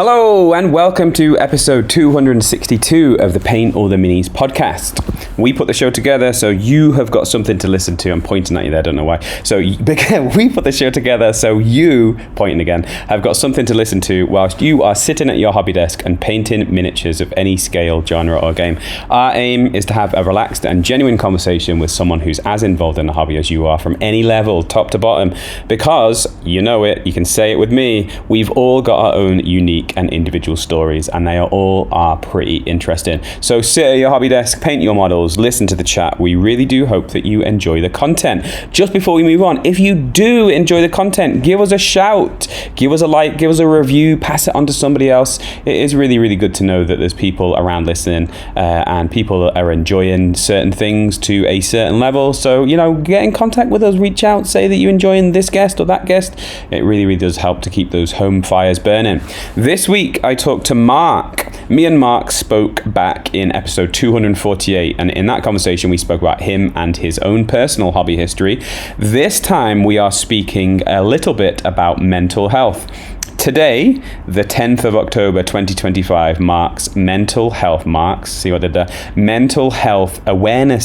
Hello and welcome to episode 262 of the Paint or the Minis podcast. We put the show together so you have got something to listen to. I'm pointing at you there, I don't know why. We put the show together so you, pointing again, have got something to listen to whilst you are sitting at your hobby desk and painting miniatures of any scale, genre or game. Our aim is to have a relaxed and genuine conversation with someone who's as involved in the hobby as you are from any level, top to bottom, because, you know it, you can say it with me, we've all got our own unique and individual stories, and they are pretty interesting. So sit at your hobby desk, paint your models, listen to the chat. We really do hope that you enjoy the content. Just before we move on, if you do enjoy the content, give us a shout, give us a like, give us a review, pass it on to somebody else. It is really, really good to know that there's people around listening and people are enjoying certain things to a certain level. So, get in contact with us, reach out, say that you're enjoying this guest or that guest. It really, really does help to keep those home fires burning. This week, I talked to Mark. Me and Mark spoke back in episode 248, and in that conversation, we spoke about him and his own personal hobby history. This time, we are speaking a little bit about mental health. Today, the 10th of October 2025 marks Mental Health Awareness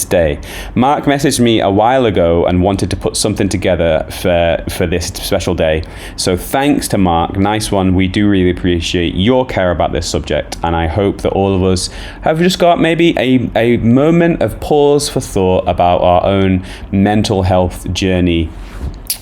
Day. Mark messaged me a while ago and wanted to put something together for this special day. So thanks to Mark, nice one. We do really appreciate your care about this subject, and I hope that all of us have just got maybe a moment of pause for thought about our own mental health journey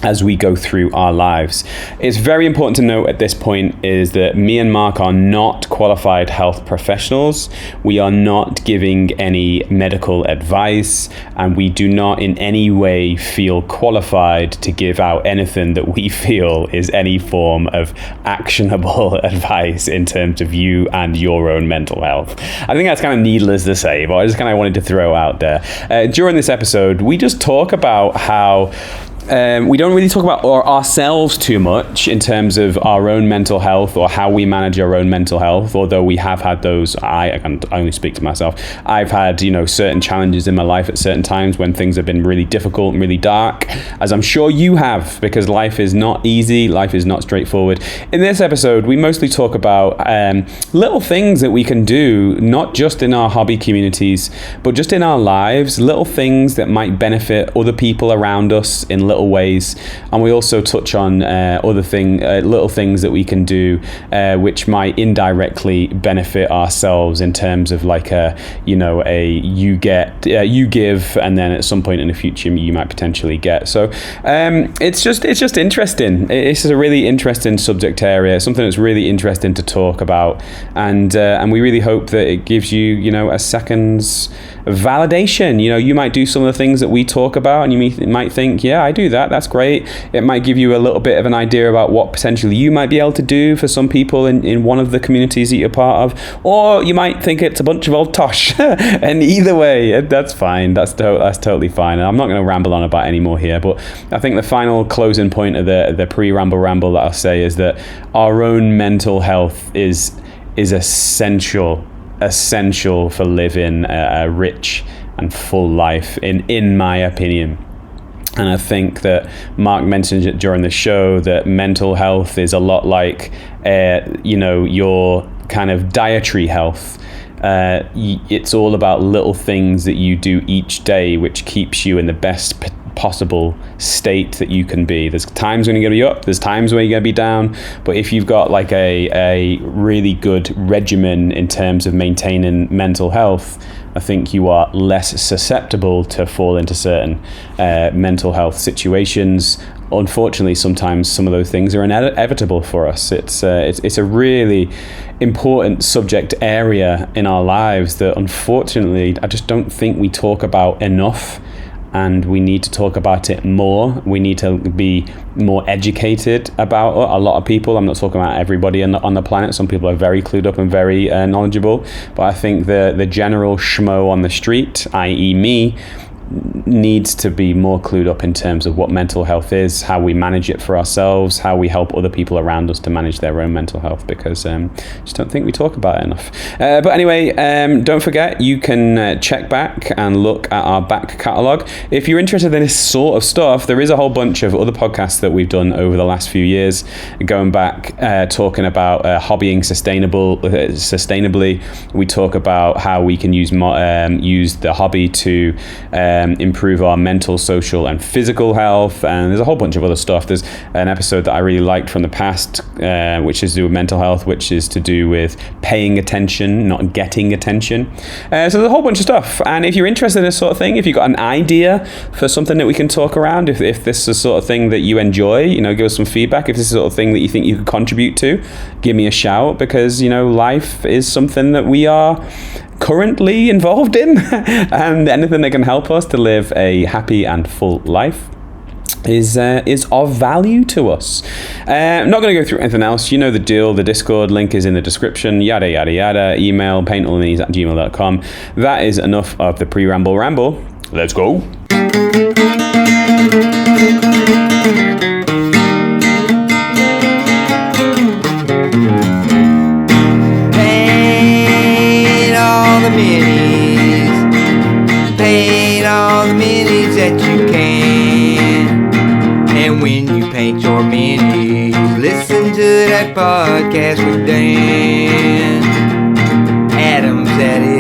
as we go through our lives. It's very important to note at this point is that me and Mark are not qualified health professionals. We are not giving any medical advice, and we do not in any way feel qualified to give out anything that we feel is any form of actionable advice in terms of you and your own mental health. I think that's kind of needless to say, but I just kind of wanted to throw out there. During this episode, we just talk about how we don't really talk about ourselves too much in terms of our own mental health or how we manage our own mental health, although we have had those. I can only speak to myself. I've had, certain challenges in my life at certain times when things have been really difficult and really dark, as I'm sure you have, because life is not easy, life is not straightforward. In this episode, we mostly talk about little things that we can do, not just in our hobby communities, but just in our lives, little things that might benefit other people around us in little ways. And we also touch on little things that we can do which might indirectly benefit ourselves in terms of like you give, and then at some point in the future you might potentially get. So it's just interesting. It's a really interesting subject area, something that's really interesting to talk about, and we really hope that it gives you a second's validation. You might do some of the things that we talk about, and you might think, yeah, I do that, that's great. It might give you a little bit of an idea about what potentially you might be able to do for some people in one of the communities that you're part of, or you might think it's a bunch of old tosh. And either way, that's fine. That's totally fine. And I'm not going to ramble on about any more here, but I think the final closing point of the pre-ramble that I'll say is that our own mental health is essential for living a rich and full life, in my opinion. And I think that Mark mentioned it during the show that mental health is a lot like your kind of dietary health. It's all about little things that you do each day which keeps you in the best possible state that you can be. There's times when you're going to be up, there's times when you're going to be down, but if you've got like a really good regimen in terms of maintaining mental health, I think you are less susceptible to fall into certain mental health situations. Unfortunately, sometimes some of those things are inevitable for us. It's a really important subject area in our lives that unfortunately I just don't think we talk about enough, and we need to talk about it more. We need to be more educated about a lot of people. I'm not talking about everybody on the planet. Some people are very clued up and very knowledgeable, but I think the general schmo on the street, i.e. me, needs to be more clued up in terms of what mental health is, how we manage it for ourselves, how we help other people around us to manage their own mental health, because I just don't think we talk about it enough. But anyway, don't forget, you can check back and look at our back catalogue. If you're interested in this sort of stuff, there is a whole bunch of other podcasts that we've done over the last few years, going back, talking about hobbying sustainably. We talk about how we can use the hobby to improve our mental, social, and physical health, and there's a whole bunch of other stuff. There's an episode that I really liked from the past, which is to do with mental health, which is to do with paying attention, not getting attention. So there's a whole bunch of stuff, and if you're interested in this sort of thing, if you've got an idea for something that we can talk around, if this is the sort of thing that you enjoy, give us some feedback. If this is the sort of thing that you think you could contribute to, give me a shout, because life is something that we are currently involved in, and anything that can help us to live a happy and full life is of value to us. I'm not going to go through anything else. You know the deal. The Discord link is in the description. Yada yada yada. Email paintalltheknees@gmail.com. That is enough of the pre-ramble ramble. Let's go. Paint all the minis that you can. And when you paint your minis, listen to that podcast with Dan Adams, that is.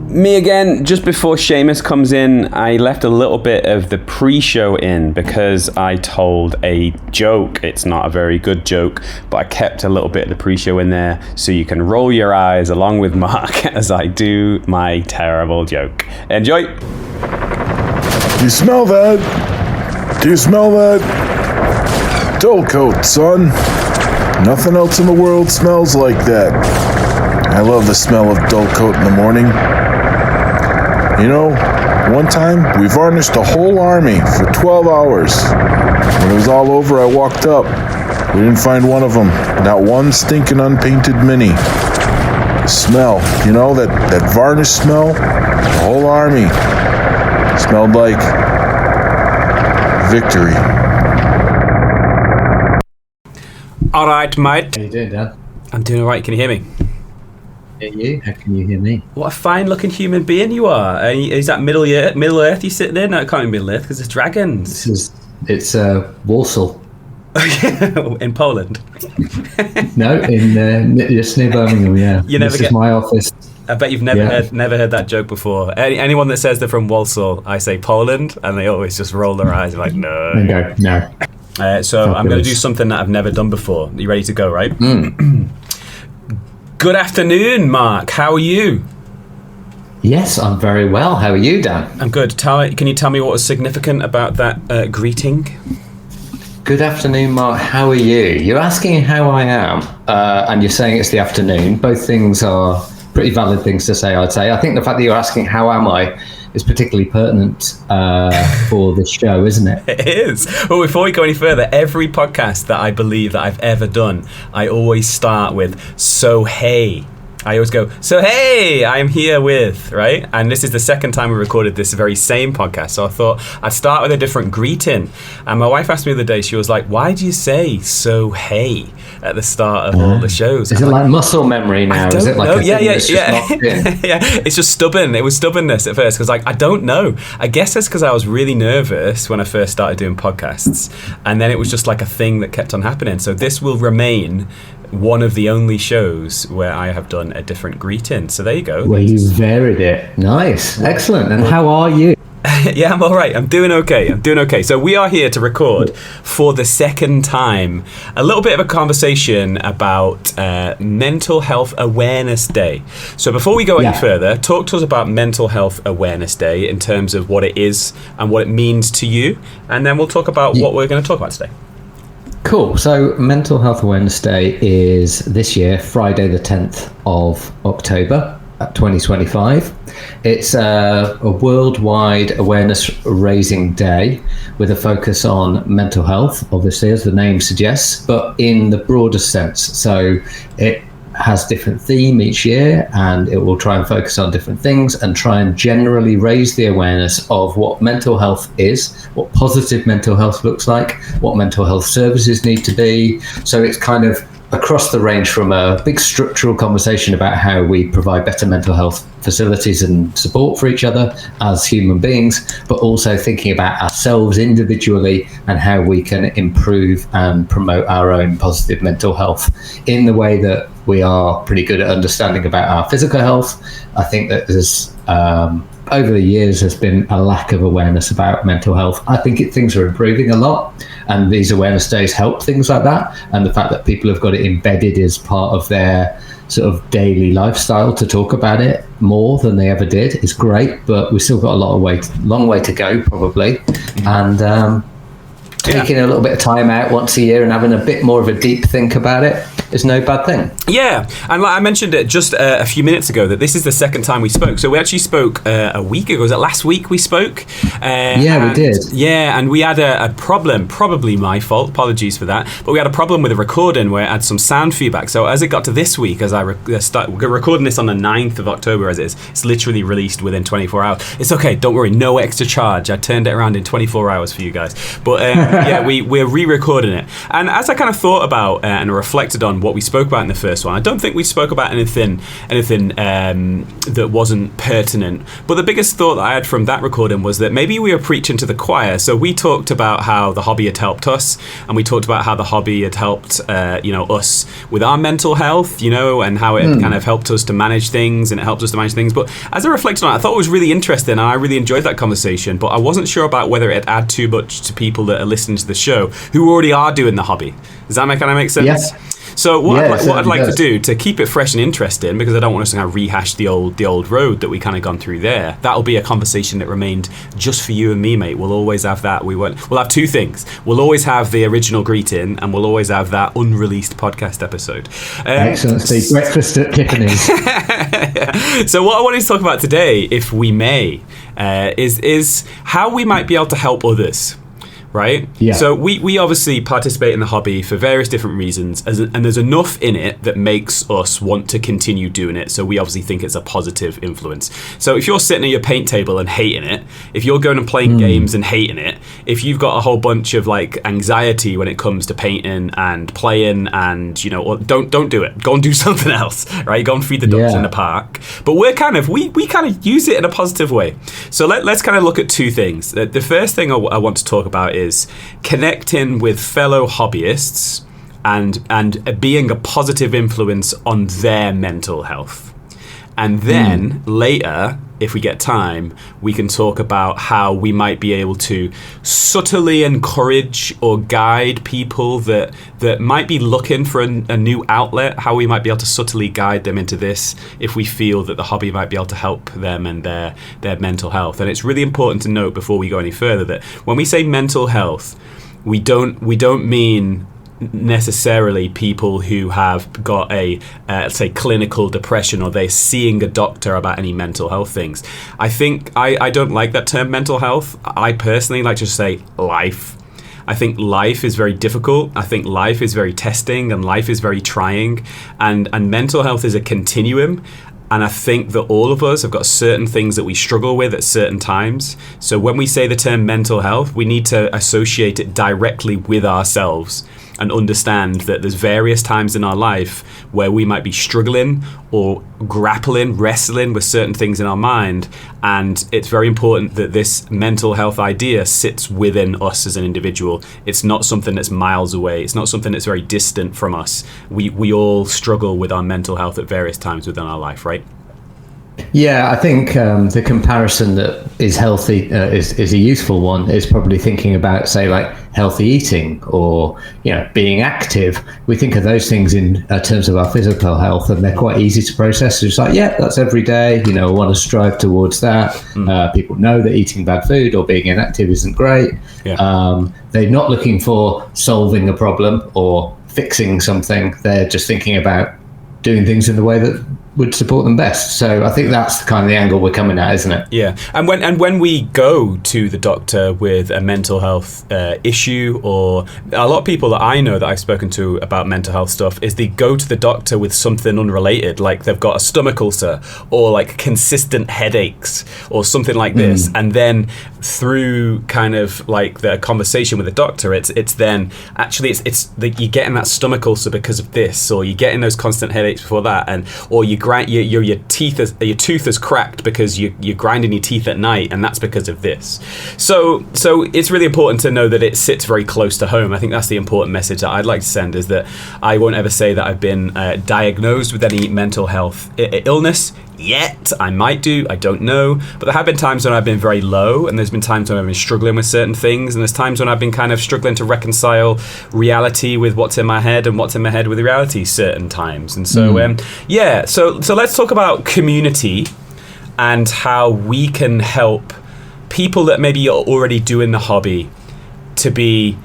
Me again. Just before Seamus comes in, I left a little bit of the pre-show in because I told a joke. It's not a very good joke, but I kept a little bit of the pre-show in there so you can roll your eyes along with Mark as I do my terrible joke. Enjoy. Do you smell that? Do you smell that? Dull coat, son. Nothing else in the world smells like that. I love the smell of dull coat in the morning. One time we varnished a whole army for 12 hours. When it was all over, I walked up. We didn't find one of them. Not one stinking unpainted mini. The smell, that varnish smell, the whole army smelled like victory. All right, mate. How you doing, Dan? I'm doing all right. Can you hear me? Hear you? How can you hear me? What a fine-looking human being you are. Is that Middle Earth you sitting in? No, it can't be Middle Earth because it's dragons. It's Warsaw. In Poland? No, just near Birmingham, yeah. This is my office. I bet you've never heard that joke before. Anyone that says they're from Walsall, I say Poland, and they always just roll their eyes like, no. No. So I'm going to do something that I've never done before. Are you ready to go, right? Good afternoon, Mark. How are you? Yes, I'm very well. How are you, Dan? I'm good. Can you tell me what was significant about that greeting? Good afternoon, Mark. How are you? You're asking how I am, and you're saying it's the afternoon. Both things are pretty valid things to say, I'd say. I think the fact that you're asking how am I is particularly pertinent for this show, isn't it? It is. Well, before we go any further, every podcast that I believe that I've ever done, I always start with, so hey. I always go, so hey, I'm here with, right? And this is the second time we recorded this very same podcast. So I thought I'd start with a different greeting. And my wife asked me the other day, she was like, why do you say so hey at the start of all the shows? Is it like muscle memory now? Is it like a thing that's just locked in? Yeah, it's just stubborn. It was stubbornness at first because I don't know. I guess it's because I was really nervous when I first started doing podcasts. And then it was just like a thing that kept on happening. So this will remain one of the only shows where I have done a different greeting. So there you go. Well, you varied it. Nice. Excellent. And how are you? Yeah, I'm all right. I'm doing okay. So we are here to record for the second time a little bit of a conversation about Mental Health Awareness Day. So before we go any further, talk to us about Mental Health Awareness Day in terms of what it is and what it means to you. And then we'll talk about what we're going to talk about today. Cool. So Mental Health Awareness Day is this year, Friday the 10th of October, 2025. It's a worldwide awareness raising day with a focus on mental health, obviously, as the name suggests, but in the broader sense. So it has different theme each year, and it will try and focus on different things and try and generally raise the awareness of what mental health is, what positive mental health looks like, what mental health services need to be. So it's kind of across the range from a big structural conversation about how we provide better mental health facilities and support for each other as human beings, but also thinking about ourselves individually and how we can improve and promote our own positive mental health in the way that we are pretty good at understanding about our physical health. I think that there's over the years there's been a lack of awareness about mental health. I think things are improving a lot, and these awareness days help things like that, and the fact that people have got it embedded as part of their sort of daily lifestyle to talk about it more than they ever did is great, but we've still got a long way to go probably. And taking a little bit of time out once a year and having a bit more of a deep think about it is no bad thing. Yeah, and like I mentioned it just a few minutes ago that this is the second time we spoke. So we actually spoke a week ago. Was it last week we spoke? We did. Yeah, and we had a problem, probably my fault, apologies for that, but we had a problem with the recording where it had some sound feedback. So as it got to this week, as we're recording this on the 9th of October as it is, it's literally released within 24 hours. It's okay, don't worry, no extra charge. I turned it around in 24 hours for you guys. But yeah, we're re-recording it. And as I kind of thought about and reflected on what we spoke about in the first one, I don't think we spoke about anything that wasn't pertinent. But the biggest thought that I had from that recording was that maybe we were preaching to the choir. So we talked about how the hobby had helped us, and we talked about how the hobby had helped us with our mental health, and how it had kind of helped us to manage things, and it helped us to manage things. But as I reflected on it, I thought it was really interesting, and I really enjoyed that conversation, but I wasn't sure about whether it'd add too much to people that are listening to the show who already are doing the hobby. Does that kind of make sense? Yes. So what I'd like to do to keep it fresh and interesting, because I don't want us to kind of rehash the old road that we kind of gone through there. That'll be a conversation that remained just for you and me, mate. We'll always have that. We'll have two things. We'll always have the original greeting, and we'll always have that unreleased podcast episode. Excellent, Steve. Breakfast at Tiffany's. So what I wanted to talk about today, if we may, is how we might be able to help others. Right? Yeah. So we obviously participate in the hobby for various different reasons, and there's enough in it that makes us want to continue doing it. So we obviously think it's a positive influence. So if you're sitting at your paint table and hating it, if you're going and playing games and hating it, if you've got a whole bunch of like anxiety when it comes to painting and playing, and don't do it. Go and do something else, right? Go and feed the dogs in the park. But we kind of use it in a positive way. So let's kind of look at two things. The first thing I want to talk about is connecting with fellow hobbyists and being a positive influence on their mental health. And then later, if we get time, we can talk about how we might be able to subtly encourage or guide people that might be looking for a new outlet, how we might be able to subtly guide them into this if we feel that the hobby might be able to help them and their mental health. And it's really important to note before we go any further that when we say mental health, we don't mean necessarily people who have got a say clinical depression, or they're seeing a doctor about any mental health things. I think I don't like that term mental health. I personally like to say life. I think life is very difficult. I think life is very testing, and life is very trying, and mental health is a continuum. And I think that all of us have got certain things that we struggle with at certain times. So when we say the term mental health, we need to associate it directly with ourselves and understand that there's various times in our life where we might be struggling or grappling, wrestling with certain things in our mind. And it's very important that this mental health idea sits within us as an individual. It's not something that's miles away. It's not something that's very distant from us. We all struggle with our mental health at various times within our life, right? Yeah, I think the comparison that is healthy is a useful one. Is probably thinking about, say, like healthy eating or being active. We think of those things in terms of our physical health, and they're quite easy to process. It's like, yeah, that's every day. I want to strive towards that. People know that eating bad food or being inactive isn't great. Yeah. They're not looking for solving a problem or fixing something. They're just thinking about doing things in the way that would support them best. So I think that's kind of the angle we're coming at, isn't it? Yeah, and when we go to the doctor with a mental health issue, or a lot of people that I know that I've spoken to about mental health stuff, is they go to the doctor with something unrelated, like they've got a stomach ulcer or like consistent headaches or something like this, and then through kind of like the conversation with the doctor, it's then actually it's that you're getting that stomach ulcer because of this, or you're getting those constant headaches before that, and or your tooth is cracked because you're grinding your teeth at night, and that's because of this. So it's really important to know that it sits very close to home. I think that's the important message that I'd like to send, is that I won't ever say that I've been diagnosed with any mental health illness yet. I might do, I don't know, but there have been times when I've been very low, and there's been times when I've been struggling with certain things, and there's times when I've been kind of struggling to reconcile reality with what's in my head and what's in my head with reality certain times. And so so let's talk about community and how we can help people that maybe are already doing the hobby to be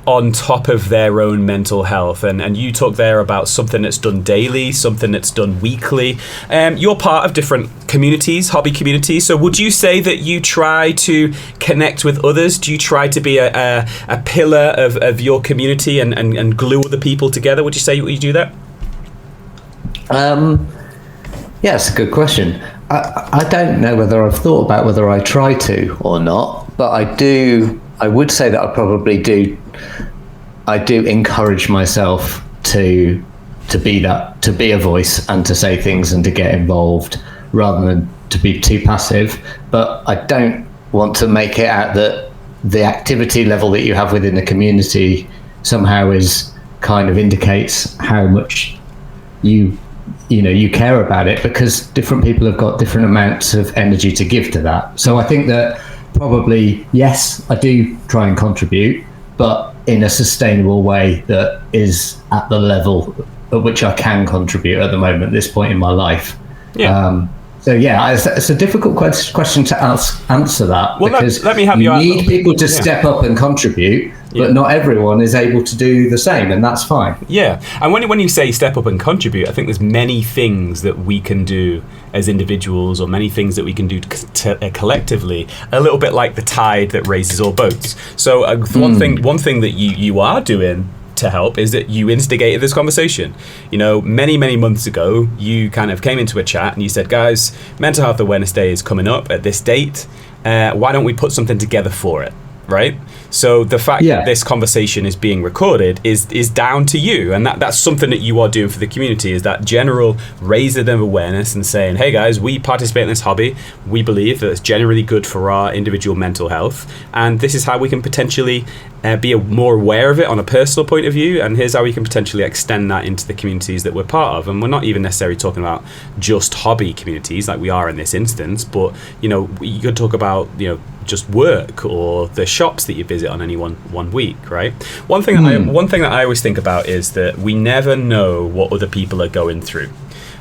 on top of their own mental health. And you talk there about something that's done daily, something that's done weekly. You're part of different communities, hobby communities. So would you say that you try to connect with others? Do you try to be a pillar of your community and glue other people together? Would you say you do that? Yes, good question. I don't know whether I've thought about whether I try to or not, but I would say that I probably do. I do encourage myself to be a voice and to say things and to get involved rather than to be too passive. But I don't want to make it out that the activity level that you have within the community somehow is kind of indicates how much you care about it, because different people have got different amounts of energy to give to that. So I think that probably, yes, I do try and contribute, but in a sustainable way that is at the level at which I can contribute at the moment, at this point in my life. Yeah. It's a difficult question to answer that, well, because let me have you need people to step up and contribute, but not everyone is able to do the same, and that's fine. Yeah, and when you say step up and contribute, I think there's many things that we can do as individuals, or many things that we can do collectively, a little bit like the tide that raises all boats. So one thing that you are doing to help is that you instigated this conversation. Many months ago, you kind of came into a chat and you said, guys, Mental Health Awareness Day is coming up at this date. Why don't we put something together for it? Right? So the fact that this conversation is being recorded is down to you, and that's something that you are doing for the community, is that general raising of awareness and saying, hey guys, we participate in this hobby, we believe that it's generally good for our individual mental health, and this is how we can potentially be more aware of it on a personal point of view, and here's how we can potentially extend that into the communities that we're part of. And we're not even necessarily talking about just hobby communities like we are in this instance, but you could talk about just work or the shops that you visit on any one week, right? One thing that I always think about is that we never know what other people are going through.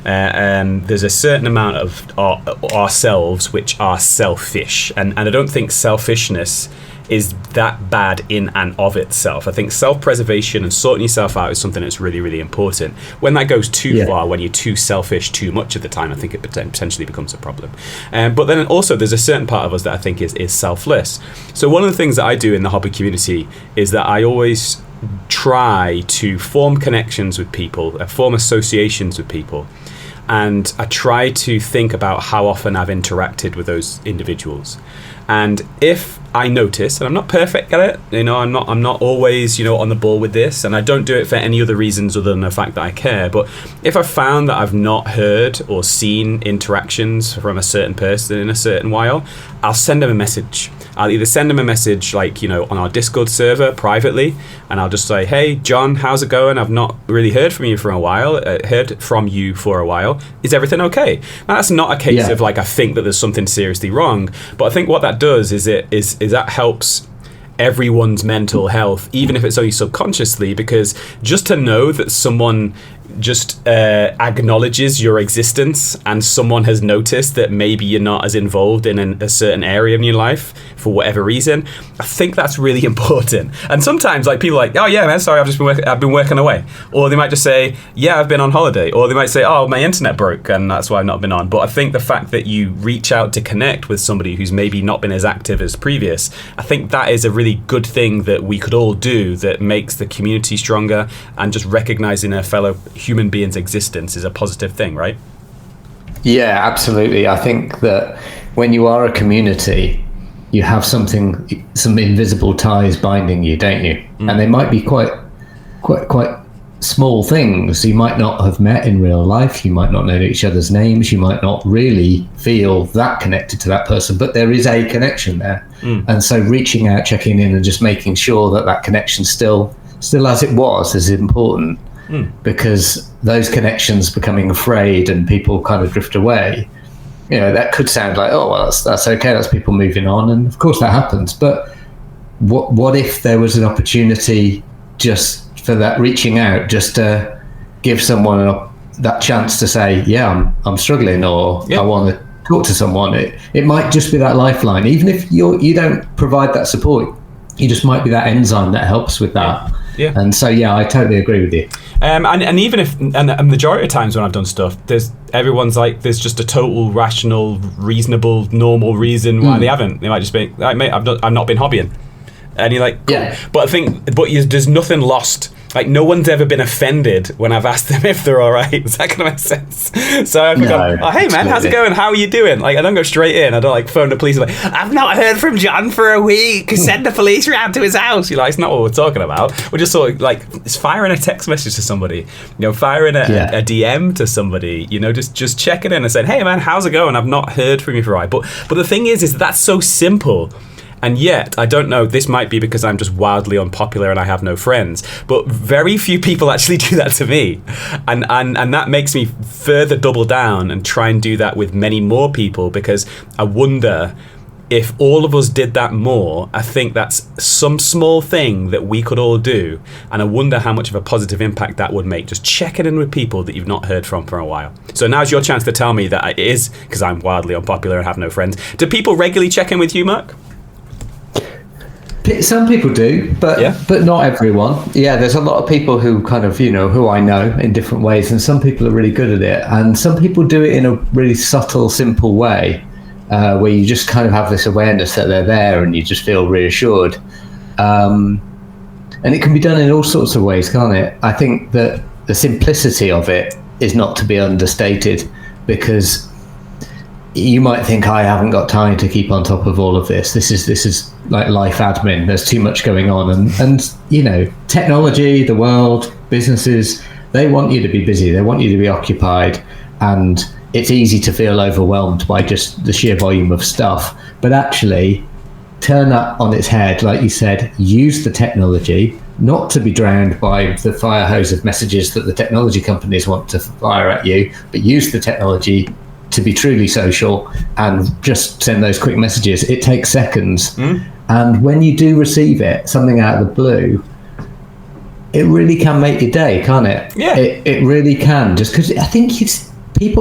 There's a certain amount of ourselves which are selfish, and I don't think selfishness is that bad in and of itself. I think self-preservation and sorting yourself out is something that's really, really important. When that goes too far, when you're too selfish too much of the time, I think it potentially becomes a problem. But then also there's a certain part of us that I think is selfless. So one of the things that I do in the hobby community is that I always try to form connections with people, form associations with people. And I try to think about how often I've interacted with those individuals. And if I notice, and I'm not perfect at it, I'm not always, on the ball with this, and I don't do it for any other reasons other than the fact that I care. But if I found that I've not heard or seen interactions from a certain person in a certain while, I'll send them a message. I'll either send them a message on our Discord server privately, and I'll just say, hey, John, how's it going? I've not really heard from you for a while. Is everything okay? Now, that's not a case of I think that there's something seriously wrong, but I think what that does is that helps everyone's mental health, even if it's only subconsciously, because just to know that someone just acknowledges your existence, and someone has noticed that maybe you're not as involved in a certain area in your life for whatever reason, I think that's really important. And sometimes, like, people are like, oh yeah, man, sorry, I've been working away, or they might just say, yeah, I've been on holiday, or they might say, oh, my internet broke and that's why I've not been on. But I think the fact that you reach out to connect with somebody who's maybe not been as active as previous, I think that is a really good thing that we could all do that makes the community stronger, and just recognizing a fellow human being's existence is a positive thing, right? Yeah, absolutely. I think that when you are a community, you have some invisible ties binding you, don't you? And they might be quite small things. You might not have met in real life, you might not know each other's names, you might not really feel that connected to that person, but there is a connection there. And so reaching out, checking in, and just making sure that connection still as it was is important, because those connections becoming frayed and people kind of drift away, that could sound like, oh, well, that's okay, that's people moving on, and of course that happens. But what if there was an opportunity just for that reaching out, just to give someone that chance to say, yeah, I'm struggling, or I want to talk to someone. It might just be that lifeline, even if you don't provide that support, you just might be that enzyme that helps with that. Yeah. And so, I totally agree with you. And even if, and the majority of times when I've done stuff, everyone's like, there's just a total rational, reasonable, normal reason why they haven't. They might just be like, mate, I've not been hobbying. And you're like, cool. Yeah. But there's nothing lost. Like, no one's ever been offended when I've asked them if they're all right. Does that kind of make sense? So I've gone, oh, hey, man, how's it going? How are you doing? Like, I don't go straight in. I don't, like, phone the police. I'm like, I've not heard from John for a week. Send the police round to his house. You're like, it's not what we're talking about. We're just sort of, like, it's firing a text message to somebody, firing a DM to somebody, just checking in and saying, hey, man, how's it going? I've not heard from you for a while. But the thing is that's so simple. And yet, I don't know, this might be because I'm just wildly unpopular and I have no friends, but very few people actually do that to me. And that makes me further double down and try and do that with many more people, because I wonder if all of us did that more. I think that's some small thing that we could all do. And I wonder how much of a positive impact that would make, just checking in with people that you've not heard from for a while. So now's your chance to tell me that it is because I'm wildly unpopular and have no friends. Do people regularly check in with you, Mark? Some people do, but not everyone. Yeah, there's a lot of people who kind of, who I know in different ways, and some people are really good at it, and some people do it in a really subtle, simple way, where you just kind of have this awareness that they're there, and you just feel reassured. And it can be done in all sorts of ways, can't it? I think that the simplicity of it is not to be understated, because you might think, I haven't got time to keep on top of all of this. This is like life admin. There's too much going on. And technology, the world, businesses, they want you to be busy. They want you to be occupied. And it's easy to feel overwhelmed by just the sheer volume of stuff. But actually, turn that on its head. Like you said, use the technology, not to be drowned by the fire hose of messages that the technology companies want to fire at you, but use the technology to be truly social and just send those quick messages. It takes seconds. And when you do receive something out of the blue, it really can make your day, can't it? Yeah. It really can. Just because I think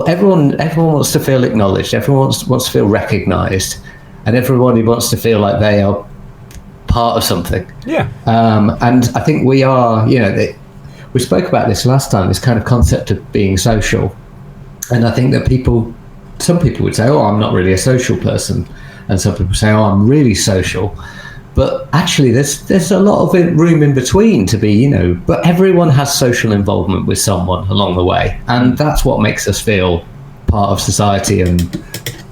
everyone wants to feel acknowledged. Everyone wants to feel recognized. And everybody wants to feel like they are part of something. Yeah. And I think we are, we spoke about this last time, this kind of concept of being social. And I think that some people would say, oh, I'm not really a social person. And some people say, oh, I'm really social. But actually, there's a lot of room in between to be, but everyone has social involvement with someone along the way. And that's what makes us feel part of society and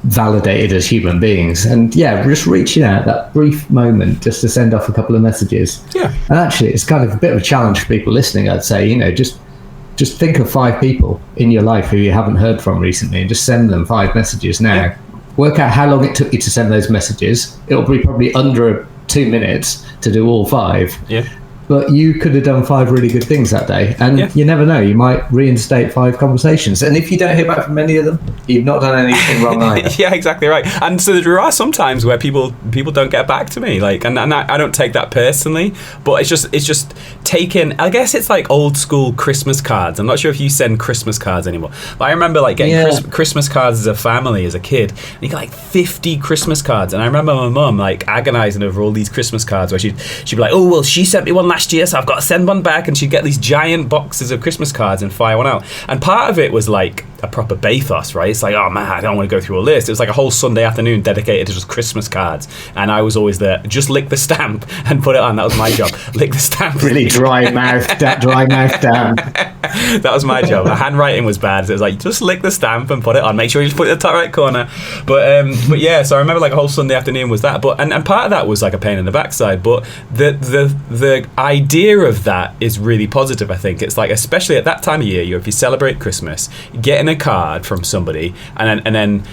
validated as human beings. And just reaching out that brief moment just to send off a couple of messages. Yeah. And actually, it's kind of a bit of a challenge for people listening, I'd say, just think of 5 people in your life who you haven't heard from recently and just send them 5 messages now. Yeah. Work out how long it took you to send those messages. It'll be probably under 2 minutes to do all 5. Yeah. but you could have done 5 really good things that day, and you never know, you might reinstate 5 conversations, and if you don't hear back from any of them, you've not done anything wrong either. Yeah, exactly right. And so there are some times where people don't get back to me, like, and I don't take that personally, but it's just taking, I guess it's like old school Christmas cards. I'm not sure if you send Christmas cards anymore, but I remember like getting Christmas cards as a family, as a kid, and you got like 50 Christmas cards, and I remember my mum like agonizing over all these Christmas cards where she'd be like, oh well, she sent me one last year, so I've got to send one back, and she'd get these giant boxes of Christmas cards and fire one out. And part of it was like a proper bathos, right? It's like, oh man, I don't want to go through all this. It was like a whole Sunday afternoon dedicated to just Christmas cards, and I was always there, just lick the stamp and put it on. That was my job. Lick the stamp. Really dry mouth down. That was my job. My handwriting was bad, so it was like, just lick the stamp and put it on. Make sure you just put it in the top right corner. But yeah, so I remember like a whole Sunday afternoon was that. But and part of that was like a pain in the backside. But the idea of that is really positive. I think it's like, especially at that time of year, if you celebrate Christmas, getting a card from somebody, and then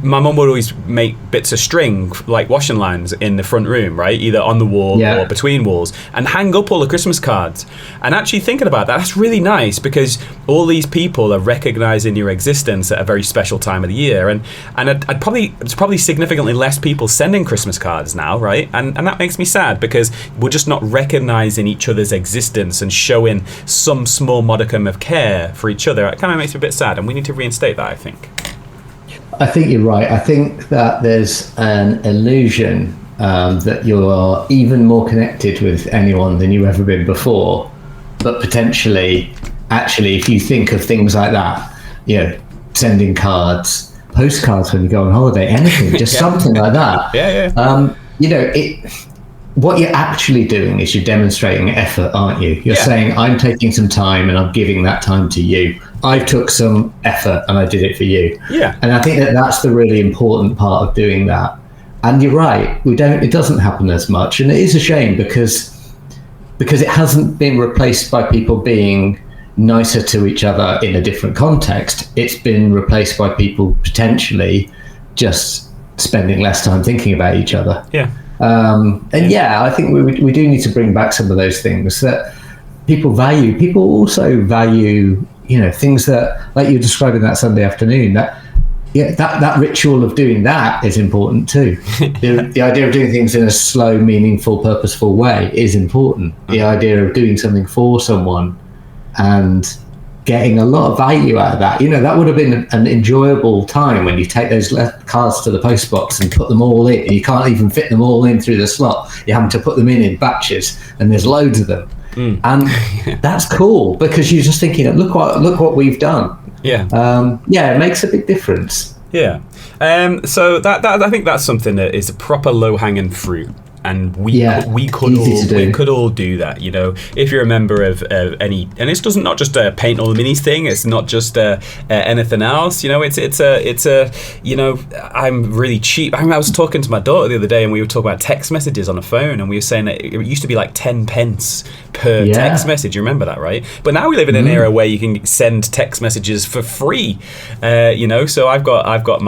my mum would always make bits of string, like washing lines, in the front room, right, either on the wall or between walls, and hang up all the Christmas cards. And actually thinking about that, that's really nice, because all these people are recognizing your existence at a very special time of the year, and it's probably significantly less people sending Christmas cards now, right? And that makes me sad, because we're just not recognizing each other's existence and showing some small modicum of care for each other. It kind of makes me a bit sad, and we need to reinstate that, I think. I think you're right. I think that there's an illusion that you're even more connected with anyone than you've ever been before. But potentially, actually, if you think of things like that, sending cards, postcards when you go on holiday, anything, just something like that. What you're actually doing is you're demonstrating effort, aren't you? You're saying, I'm taking some time and I'm giving that time to you. I took some effort and I did it for you. Yeah. And I think that that's the really important part of doing that. And you're right, it doesn't happen as much. And it is a shame, because it hasn't been replaced by people being nicer to each other in a different context. It's been replaced by people potentially just spending less time thinking about each other. Yeah. I think we do need to bring back some of those things that people value. People also value, things that, like you're describing that Sunday afternoon, that ritual of doing that is important too. The idea of doing things in a slow, meaningful, purposeful way is important. The idea of doing something for someone and getting a lot of value out of that. That would have been an enjoyable time when you take those cards to the post box and put them all in, and you can't even fit them all in through the slot. You're having to put them in batches, and there's loads of them. And that's cool, because you're just thinking, look what we've done. It makes a big difference. So that I think that's something that is a proper low-hanging fruit, and we could all do that. If you're a member of any, and it doesn't not just a Paint All the Minis thing. It's not just anything else. It's a I'm really cheap. I was talking to my daughter the other day, and we were talking about text messages on the phone, and we were saying that it used to be like 10 pence per text message. You remember that, right? But now we live in an era where you can send text messages for free. So I've got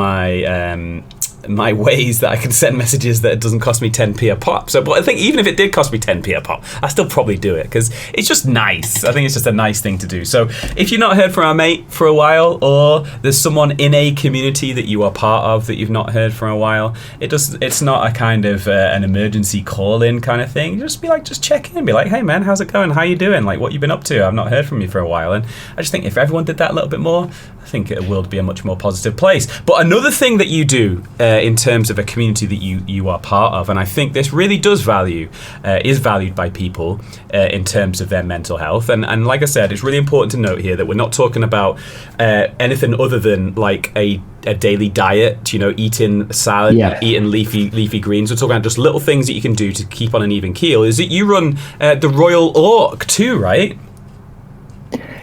my ways that I can send messages that it doesn't cost me 10p a pop. But I think even if it did cost me 10p a pop, I still probably do it, because it's just nice. I think it's just a nice thing to do. So if you've not heard from our mate for a while, or there's someone in a community that you are part of that you've not heard for a while, it's not a kind of an emergency call-in kind of thing. Just check in, be like, hey man, how's it going? How you doing? Like, what you been up to? I've not heard from you for a while. And I just think if everyone did that a little bit more, I think the world would be a much more positive place. But another thing that you do in terms of a community that you are part of, and I think this really is valued by people in terms of their mental health. And like I said, it's really important to note here that we're not talking about anything other than like a daily diet, eating salad, eating leafy greens. We're talking about just little things that you can do to keep on an even keel. Is that you run the Royal Orc too, right?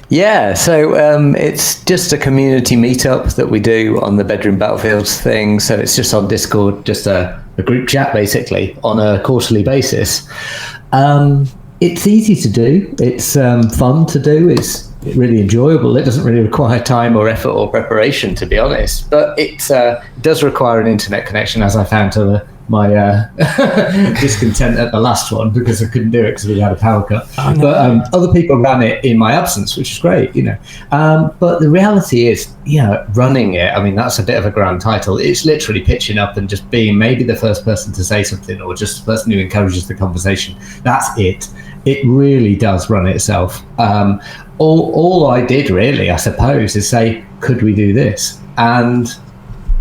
Yeah, so it's just a community meetup that we do on the Bedroom Battlefields thing. So it's just on Discord, just a group chat basically on a quarterly basis. It's easy to do. It's fun to do. It's really enjoyable. It doesn't really require time or effort or preparation, to be honest, but it does require an internet connection, as I found to my discontent at the last one, because I couldn't do it because we had a power cut. Oh, no. But other people ran it in my absence, which is great, but the reality is, running it, I mean, that's a bit of a grand title. It's literally pitching up and just being maybe the first person to say something, or just the person who encourages the conversation. That's it. It really does run itself. All I did really, I suppose, is say, could we do this? And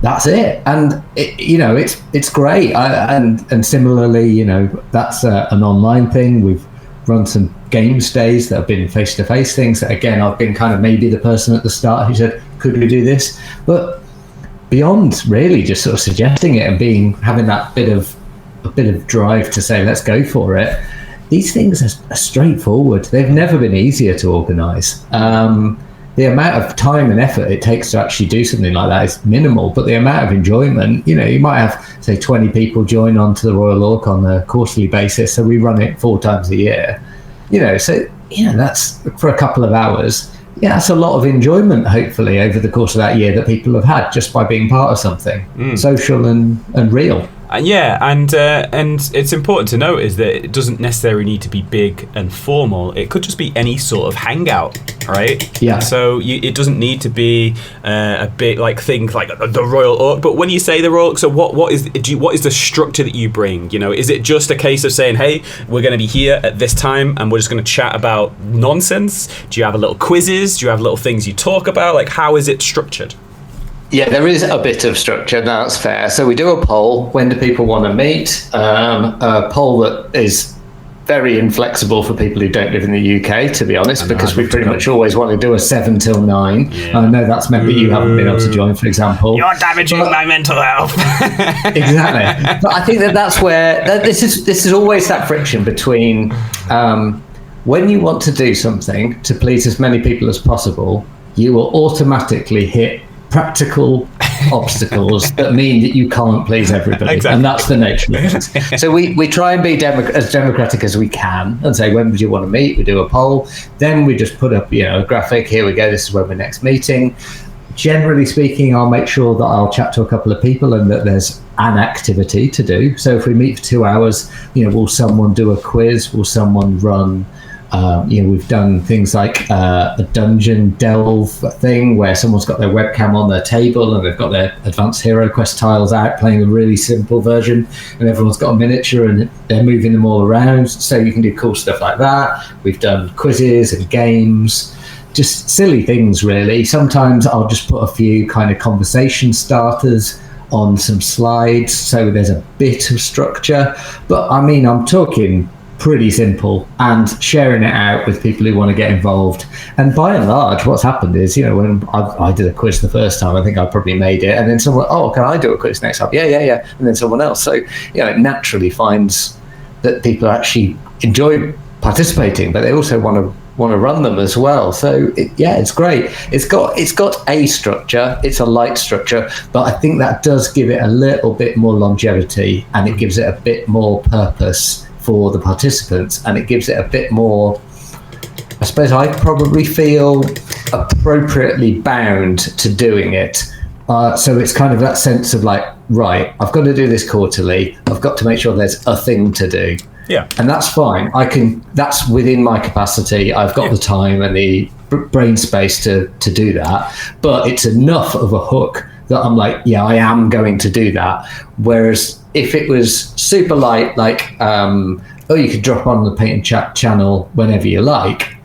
that's it. And it's great. And similarly, that's an online thing. We've run some games days that have been face-to-face things that, again, I've been kind of maybe the person at the start who said, could we do this? But beyond really just sort of suggesting it and having that bit of drive to say, let's go for it, these things are straightforward. They've never been easier to organise. The amount of time and effort it takes to actually do something like that is minimal, but the amount of enjoyment, you might have, say, 20 people join onto the Royal Oak on a quarterly basis, so we run it 4 times a year. That's for a couple of hours. Yeah, that's a lot of enjoyment, hopefully, over the course of that year that people have had just by being part of something social and real. And and it's important to note is that it doesn't necessarily need to be big and formal. It could just be any sort of hangout, right? Yeah. So it doesn't need to be a big thing like the Royal Oak. But when you say the Royal Oak, so what is the structure that you bring? Is it just a case of saying, hey, we're going to be here at this time and we're just going to chat about nonsense? Do you have a little quizzes? Do you have little things you talk about? Like, how is it structured? Yeah, there is a bit of structure. That's fair. So we do a poll. When do people want to meet? A poll that is very inflexible for people who don't live in the UK, to be honest, because we pretty much always want to do a 7 till 9. Yeah. I know that's meant that you haven't been able to join, for example. You're damaging my mental health. Exactly. But I think that's where this is always that friction between when you want to do something to please as many people as possible, you will automatically hit practical obstacles that mean that you can't please everybody. Exactly. And that's the nature of it. So we try and be as democratic as we can and say, when would you want to meet? We do a poll. Then we just put up a graphic. Here we go. This is when we're next meeting. Generally speaking, I'll make sure that I'll chat to a couple of people and that there's an activity to do. So if we meet for 2 hours, will someone do a quiz? Will someone run we've done things like a dungeon delve thing where someone's got their webcam on their table and they've got their advanced hero quest tiles out playing a really simple version, and everyone's got a miniature and they're moving them all around, so you can do cool stuff like that. We've done quizzes and games, just silly things really. Sometimes I'll just put a few kind of conversation starters on some slides so there's a bit of structure, but I mean, I'm talking pretty simple and sharing it out with people who want to get involved. And by and large, what's happened is, when I did a quiz the first time, I think I probably made it, and then someone, can I do a quiz next time? Yeah. And then someone else. So, it naturally finds that people actually enjoy participating, but they also want to run them as well. So it's great. It's got a structure. It's a light structure, but I think that does give it a little bit more longevity, and it gives it a bit more purpose for the participants, and it gives it a bit more, I suppose I probably feel appropriately bound to doing it. So it's kind of that sense of like, right, I've got to do this quarterly. I've got to make sure there's a thing to do. Yeah. And that's fine. That's within my capacity. I've got the time and the brain space to do that. But it's enough of a hook that I'm like, yeah, I am going to do that. Whereas if it was super light, like, you could drop on the Paint and Chat channel whenever you like,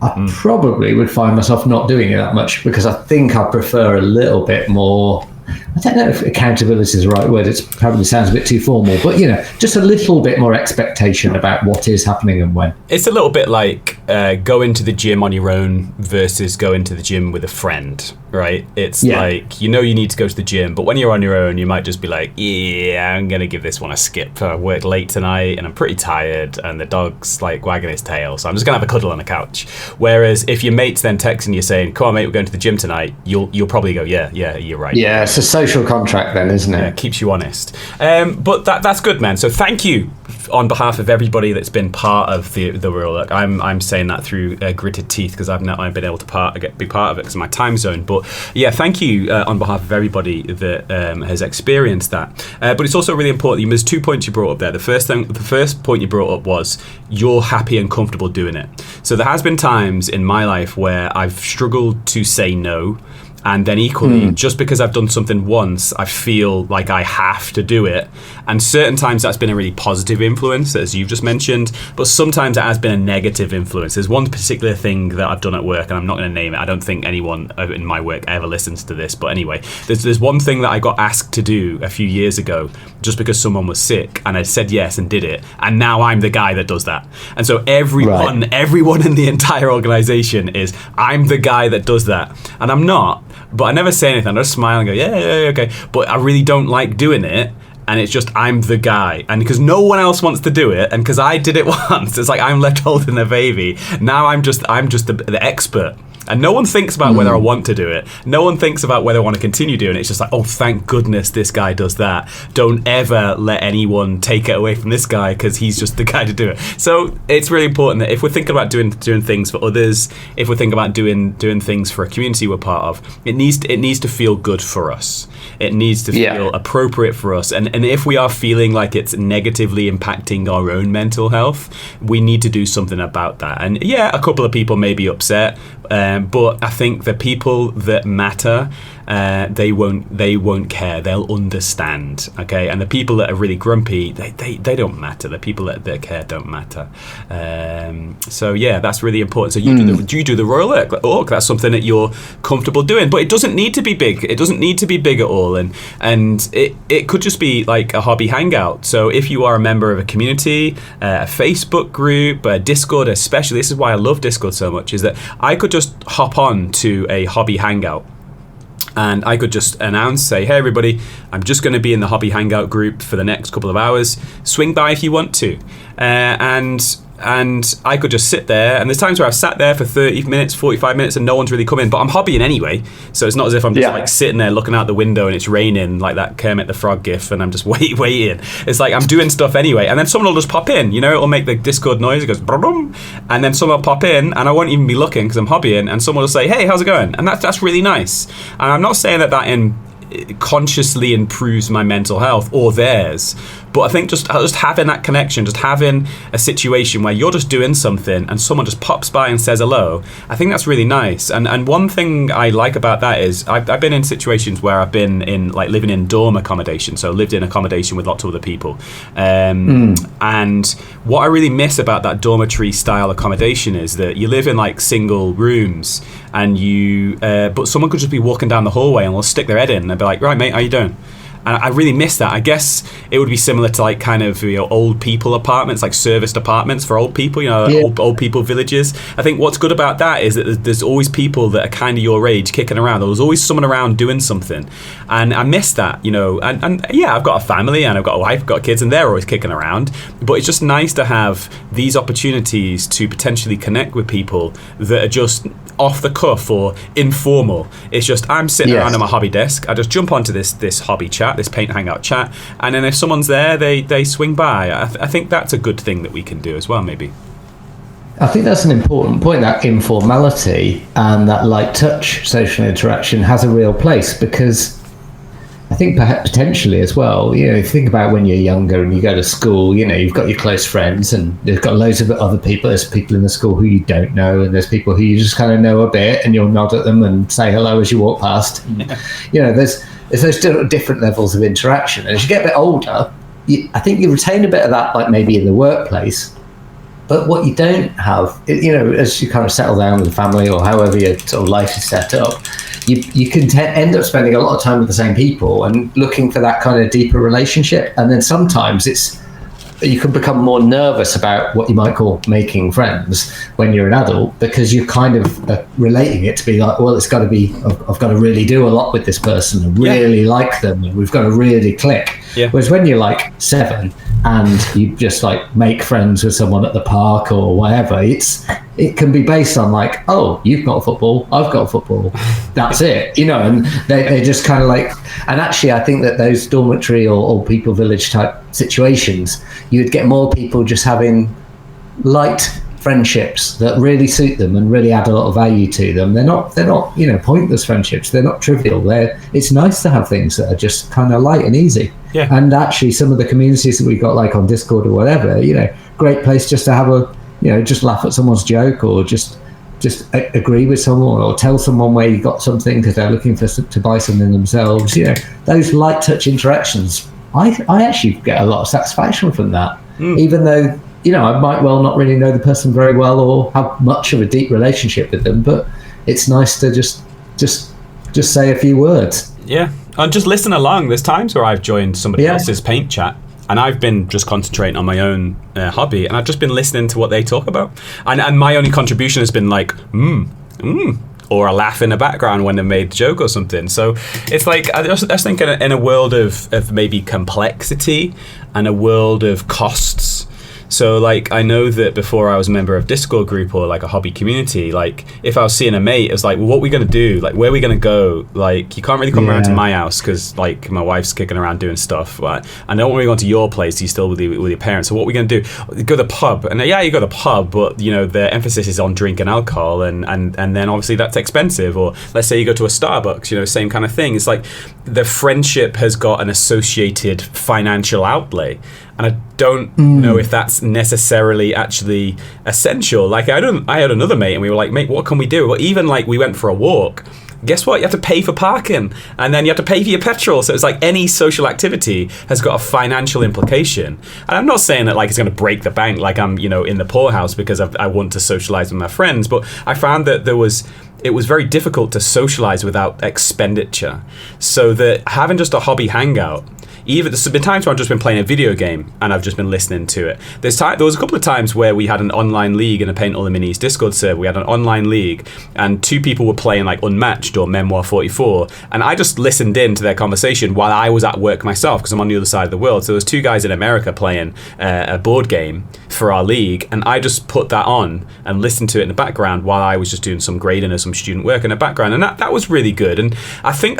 I probably would find myself not doing it that much, because I think I prefer a little bit more, I don't know if accountability is the right word, it probably sounds a bit too formal, but just a little bit more expectation about what is happening and when. It's a little bit like going to the gym on your own versus going to the gym with a friend, right? It's like, you need to go to the gym, but when you're on your own, you might just be like, yeah, I'm going to give this one a skip. I worked late tonight and I'm pretty tired and the dog's like wagging his tail, so I'm just going to have a cuddle on the couch. Whereas if your mate's then texting you saying, come on mate, we're going to the gym tonight, you'll probably go, yeah, you're right. Yeah, it's a social contract then, isn't it? Yeah, keeps you honest. But that's good, man. So thank you on behalf of everybody that's been part of the Royal Oak. I'm saying that through gritted teeth because I've not been able to be part of it because of my time zone. But yeah, thank you on behalf of everybody that has experienced that. But it's also really important. There's 2 points you brought up there. The first point you brought up was you're happy and comfortable doing it. So there has been times in my life where I've struggled to say no. And then equally, just because I've done something once, I feel like I have to do it. And certain times that's been a really positive influence, as you've just mentioned. But sometimes it has been a negative influence. There's one particular thing that I've done at work, and I'm not going to name it. I don't think anyone in my work ever listens to this. But anyway, there's one thing that I got asked to do a few years ago just because someone was sick. And I said yes and did it. And now I'm the guy that does that. And so everyone in the entire organization is, I'm the guy that does that. And I'm not. But I never say anything. I just smile and go, yeah, okay. But I really don't like doing it. And it's just, I'm the guy. And because no one else wants to do it, and because I did it once, it's like I'm left holding the baby. Now I'm just the expert. And no one thinks about whether I want to do it. No one thinks about whether I want to continue doing it. It's just like, oh, thank goodness this guy does that. Don't ever let anyone take it away from this guy because he's just the guy to do it. So it's really important that if we're thinking about doing things for others, if we're thinking about doing things for a community we're part of, it needs to feel good for us. It needs to feel appropriate for us. And if we are feeling like it's negatively impacting our own mental health, we need to do something about that. And yeah, a couple of people may be upset, but I think the people that matter, they won't care. They'll understand. Okay, and the people that are really grumpy, they don't matter. The people that care don't matter. So yeah, that's really important. So you do the Royal Oak. That's something that you're comfortable doing, but it doesn't need to be big. It doesn't need to be big at all, and it could just be like a hobby hangout. So if you are a member of a community, a Facebook group, a Discord, especially, this is why I love Discord so much, is that I could just hop on to a hobby hangout. And I could just say, hey, everybody, I'm just going to be in the hobby hangout group for the next couple of hours. Swing by if you want to. And I could just sit there. And there's times where I've sat there for 30 minutes, 45 minutes, and no one's really come in. But I'm hobbying anyway. So it's not as if I'm just like sitting there looking out the window and it's raining, like that Kermit the Frog gif, and I'm just waiting. It's like I'm doing stuff anyway. And then someone will just pop in. It'll make the Discord noise. It goes, brum, and then someone will pop in, and I won't even be looking because I'm hobbying. And someone will say, hey, how's it going? And that's really nice. And I'm not saying that consciously improves my mental health or theirs, but I think just having that connection, just having a situation where you're just doing something and someone just pops by and says hello, I think that's really nice. And one thing I like about that is I've been in situations where I've been in like living in dorm accommodation, so lived in accommodation with lots of other people, and what I really miss about that dormitory style accommodation is that you live in like single rooms, and but someone could just be walking down the hallway and they'll stick their head in and they'll be like, right mate, how you doing? And I really miss that. I guess it would be similar to like kind of old people apartments, like serviced apartments for old people, old people villages. I think what's good about that is that there's always people that are kind of your age kicking around. There's always someone around doing something, and I miss that. And yeah, I've got a family and I've got a wife, I've got kids, and they're always kicking around. But it's just nice to have these opportunities to potentially connect with people that are just off the cuff or informal. It's just I'm sitting around on my hobby desk. I just jump onto this hobby chat, this paint hangout chat, and then if someone's there, they swing by. I think that's a good thing that we can do as well, maybe. I think that's an important point, that informality and that light touch social interaction has a real place, because I think perhaps potentially as well, if you think about when you're younger and you go to school, you've got your close friends and there's got loads of other people. There's people in the school who you don't know, and there's people who you just kind of know a bit, and you'll nod at them and say hello as you walk past. There's those different levels of interaction. And as you get a bit older, I think you retain a bit of that, like maybe in the workplace. But what you don't have, as you kind of settle down with the family or however your sort of life is set up, you can end up spending a lot of time with the same people and looking for that kind of deeper relationship. And then sometimes you can become more nervous about what you might call making friends when you're an adult, because you're kind of relating it to be like, well, it's got to be, I've got to really do a lot with this person and really like them, and we've got to really click. Yeah. Whereas when you're like 7 and you just like make friends with someone at the park or whatever, it's it can be based on like, oh, you've got a football, I've got a football, that's it, you know, and they just kind of like, and actually I think that those dormitory or people village type situations, you'd get more people just having light friendships that really suit them and really add a lot of value to them. They're not you know, pointless friendships, they're not trivial, it's nice to have things that are just kind of light and easy. Yeah. And actually some of the communities that we got like on Discord or whatever, you know, great place just to have a, you know, just laugh at someone's joke or just agree with someone or tell someone where you got something because they're looking to buy something themselves. You know, those light touch interactions, I actually get a lot of satisfaction from that, even though, you know, I might well not really know the person very well or have much of a deep relationship with them, but it's nice to just say a few words. Yeah, and just listen along. There's times where I've joined somebody else's paint chat and I've been just concentrating on my own hobby, and I've just been listening to what they talk about, and my only contribution has been like or a laugh in the background when they made the joke or something. So it's like I just think in a world of maybe complexity and a world of costs. So like I know that before I was a member of Discord group or like a hobby community, like if I was seeing a mate, it was like, well, what are we going to do? Like where are we going to go? Like you can't really come around to my house because like my wife's kicking around doing stuff. Right? I don't want to go to your place. You're still with your parents. So what are we going to do? Go to the pub. And yeah, you go to the pub, but you know the emphasis is on drink and alcohol, and then obviously that's expensive. Or let's say you go to a Starbucks, you know, same kind of thing. It's like the friendship has got an associated financial outlay. And I don't know if that's necessarily actually essential. Like I had another mate and we were like, mate, what can we do? Well, even like we went for a walk. Guess what? You have to pay for parking and then you have to pay for your petrol. So it's like any social activity has got a financial implication. And I'm not saying that like it's going to break the bank like I'm, you know, in the poorhouse because I want to socialize with my friends. But I found that it was very difficult to socialize without expenditure. So that having just a hobby hangout, there's been times where I've just been playing a video game and I've just been listening to it. There was a couple of times where we had an online league in a Paint All the Minis Discord server. We had an online league and two people were playing like Unmatched or Memoir 44, and I just listened in to their conversation while I was at work myself because I'm on the other side of the world. So there was two guys in America playing a board game for our league, and I just put that on and listened to it in the background while I was just doing some grading or some student work in the background, and that was really good. And I think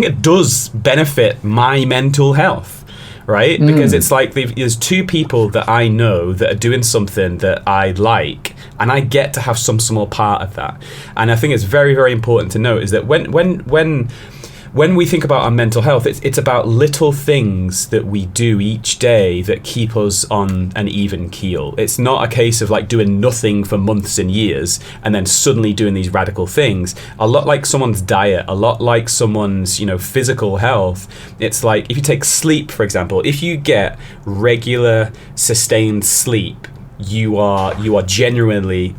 it does benefit my mental health, right? Because it's like there's two people that I know that are doing something that I like, and I get to have some small part of that. And I think it's very, very important to note is that when we think about our mental health, it's about little things that we do each day that keep us on an even keel. It's not a case of like doing nothing for months and years and then suddenly doing these radical things. A lot like someone's diet, a lot like someone's, you know, physical health. It's like if you take sleep, for example, if you get regular sustained sleep, you are generally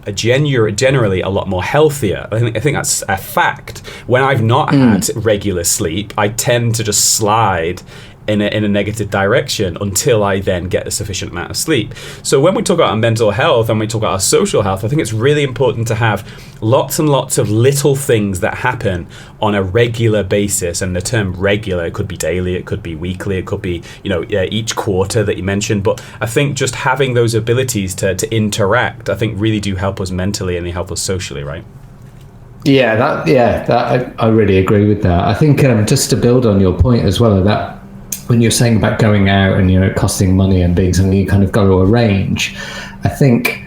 a lot more healthier. I think that's a fact. When I've not had regular sleep, I tend to just slide in a negative direction until I then get a sufficient amount of sleep. So when we talk about our mental health and we talk about our social health, I think it's really important to have lots and lots of little things that happen on a regular basis. And the term regular, it could be daily, it could be weekly, it could be, you know, each quarter that you mentioned. But I think just having those abilities to interact, I think really do help us mentally and they help us socially, right? I really agree with that. I think just to build on your point as well, that when you're saying about going out and, you know, costing money and being something you kind of got to arrange, I think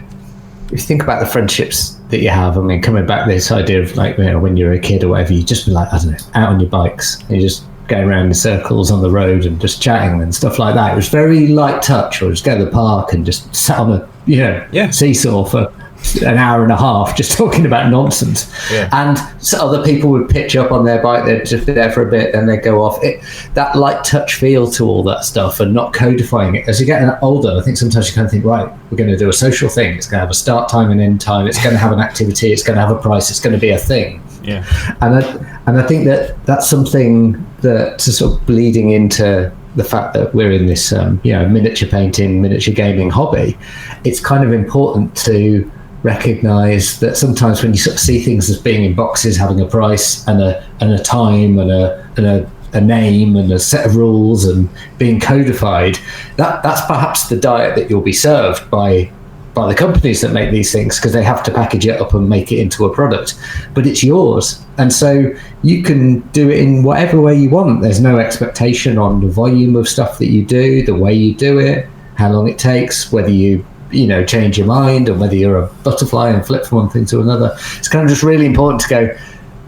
if you think about the friendships that you have, I mean, coming back to this idea of like, you know, when you're a kid or whatever, you just be like, I don't know, out on your bikes and you just going around in circles on the road and just chatting and stuff like that. It was very light touch, or just go to the park and just sat on a seesaw for an hour and a half just talking about nonsense. And so other people would pitch up on their bike, they'd just be there for a bit and they'd go off. That light touch feel to all that stuff and not codifying it. As you get older, I think sometimes you kind of think, right, we're going to do a social thing, it's going to have a start time and end time, it's going to have an activity, it's going to have a price, it's going to be a thing. And I think that's something that's sort of bleeding into the fact that we're in this miniature painting, miniature gaming hobby. It's kind of important to recognize that sometimes when you sort of see things as being in boxes, having a price and a time and a name and a set of rules and being codified, that's perhaps the diet that you'll be served by by the companies that make these things, because they have to package it up and make it into a product, but it's yours. And so you can do it in whatever way you want. There's no expectation on the volume of stuff that you do, the way you do it, how long it takes, whether you change your mind, or whether you're a butterfly and flip from one thing to another. It's kind of just really important to go,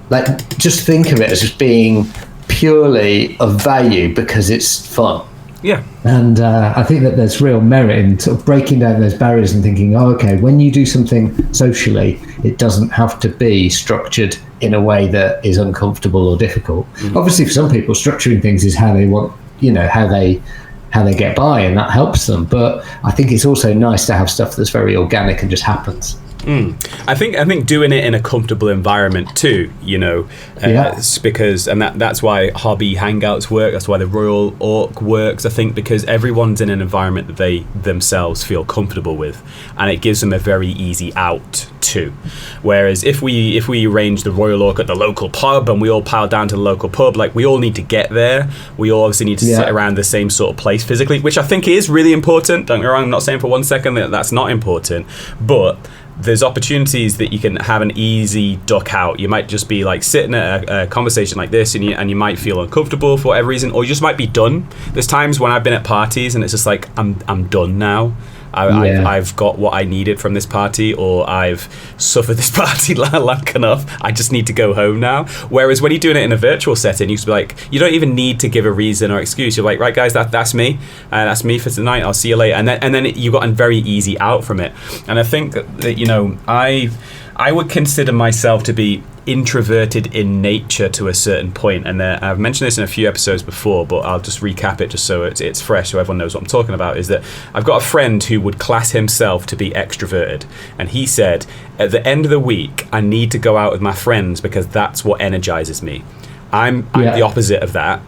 like, just think of it as just being purely of value because it's fun. Yeah. And I think that there's real merit in sort of breaking down those barriers and thinking, okay, when you do something socially, it doesn't have to be structured in a way that is uncomfortable or difficult. Obviously, for some people, structuring things is how they want, how they get by, and that helps them. But I think it's also nice to have stuff that's very organic and just happens. I think doing it in a comfortable environment too, because that's why hobby hangouts work. That's why the Royal Orc works. I think because everyone's in an environment that they themselves feel comfortable with, and it gives them a very easy out too. Whereas if we arrange the Royal Orc at the local pub and we all pile down to the local pub, like, we all need to get there. We all obviously need to sit around the same sort of place physically, which I think is really important. Don't get me wrong, I'm not saying for one second that that's not important, but there's opportunities that you can have an easy duck out. You might just be like sitting at a conversation like this, and you might feel uncomfortable for whatever reason, or you just might be done. There's times when I've been at parties and it's just like, I'm done now. I've got what I needed from this party, or I've suffered this party long enough. I just need to go home now. Whereas when you're doing it in a virtual setting, you can be like, you don't even need to give a reason or excuse. You're like, right, guys, that's me. That's me for tonight. I'll see you later. And then you got a very easy out from it. And I think that, I would consider myself to be introverted in nature to a certain point, and I've mentioned this in a few episodes before, but I'll just recap it just so it's fresh, so everyone knows what I'm talking about. Is that I've got a friend who would class himself to be extroverted, and he said, at the end of the week, I need to go out with my friends because that's what energizes me. I'm the opposite of that.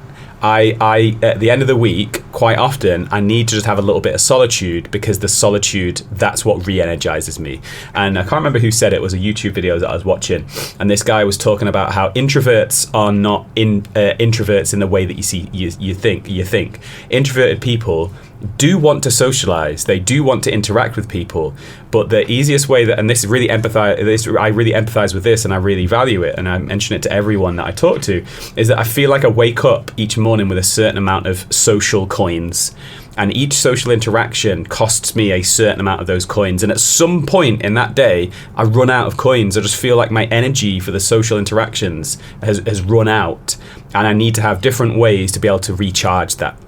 I at the end of the week, quite often, I need to just have a little bit of solitude, because the solitude, that's what re-energizes me. And I can't remember who said it. It was a YouTube video that I was watching, and this guy was talking about how introverts are not introverts in the way that you think. Introverted people do want to socialize, they do want to interact with people, but the easiest way I really empathize with this, and I really value it, and I mention it to everyone that I talk to, is that I feel like I wake up each morning with a certain amount of social coins, and each social interaction costs me a certain amount of those coins, and at some point in that day I run out of coins. I just feel like my energy for the social interactions has run out, and I need to have different ways to be able to recharge that.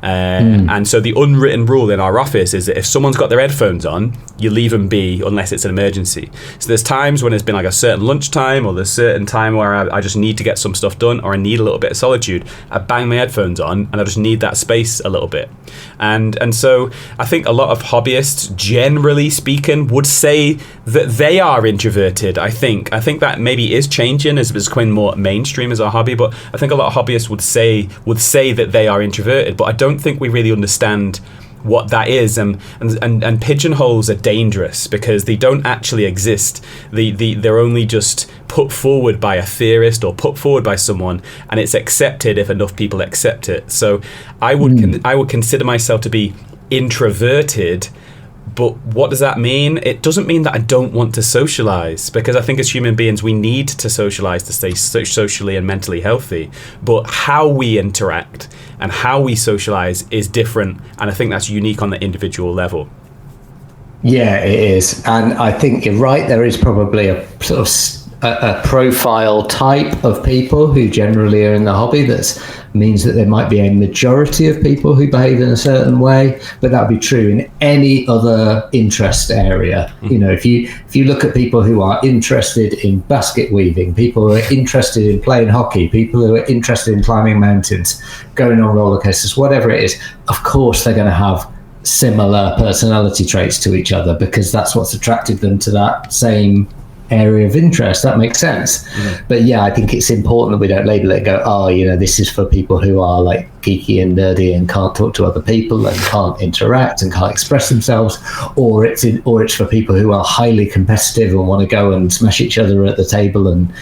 And so the unwritten rule in our office is that if someone's got their headphones on, you leave them be unless it's an emergency. So there's times when it's been like a certain lunchtime, or there's certain time where I just need to get some stuff done, or I need a little bit of solitude. I bang my headphones on and I just need that space a little bit. And so I think a lot of hobbyists, generally speaking, would say that they are introverted. I think that maybe is changing as it's becoming more mainstream as a hobby, but I think a lot of hobbyists would say that they are introverted, but I don't think we really understand what that is, and pigeonholes are dangerous because they don't actually exist. They're only just put forward by a theorist or put forward by someone, and it's accepted if enough people accept it. So I would consider myself to be introverted. But what does that mean? It doesn't mean that I don't want to socialize, because I think as human beings we need to socialize to stay socially and mentally healthy. But how we interact and how we socialize is different, and I think that's unique on the individual level. Yeah, it is. And I think you're right. There is probably a sort of a profile type of people who generally are in the hobby that means that there might be a majority of people who behave in a certain way, but that would be true in any other interest area. If you look at people who are interested in basket weaving, people who are interested in playing hockey, people who are interested in climbing mountains, going on roller coasters, whatever it is, of course they're going to have similar personality traits to each other, because that's what's attracted them to that same area of interest. That makes sense. But yeah, I think it's important that we don't label it and go, this is for people who are like geeky and nerdy and can't talk to other people and can't interact and can't express themselves, or it's for people who are highly competitive and want to go and smash each other at the table and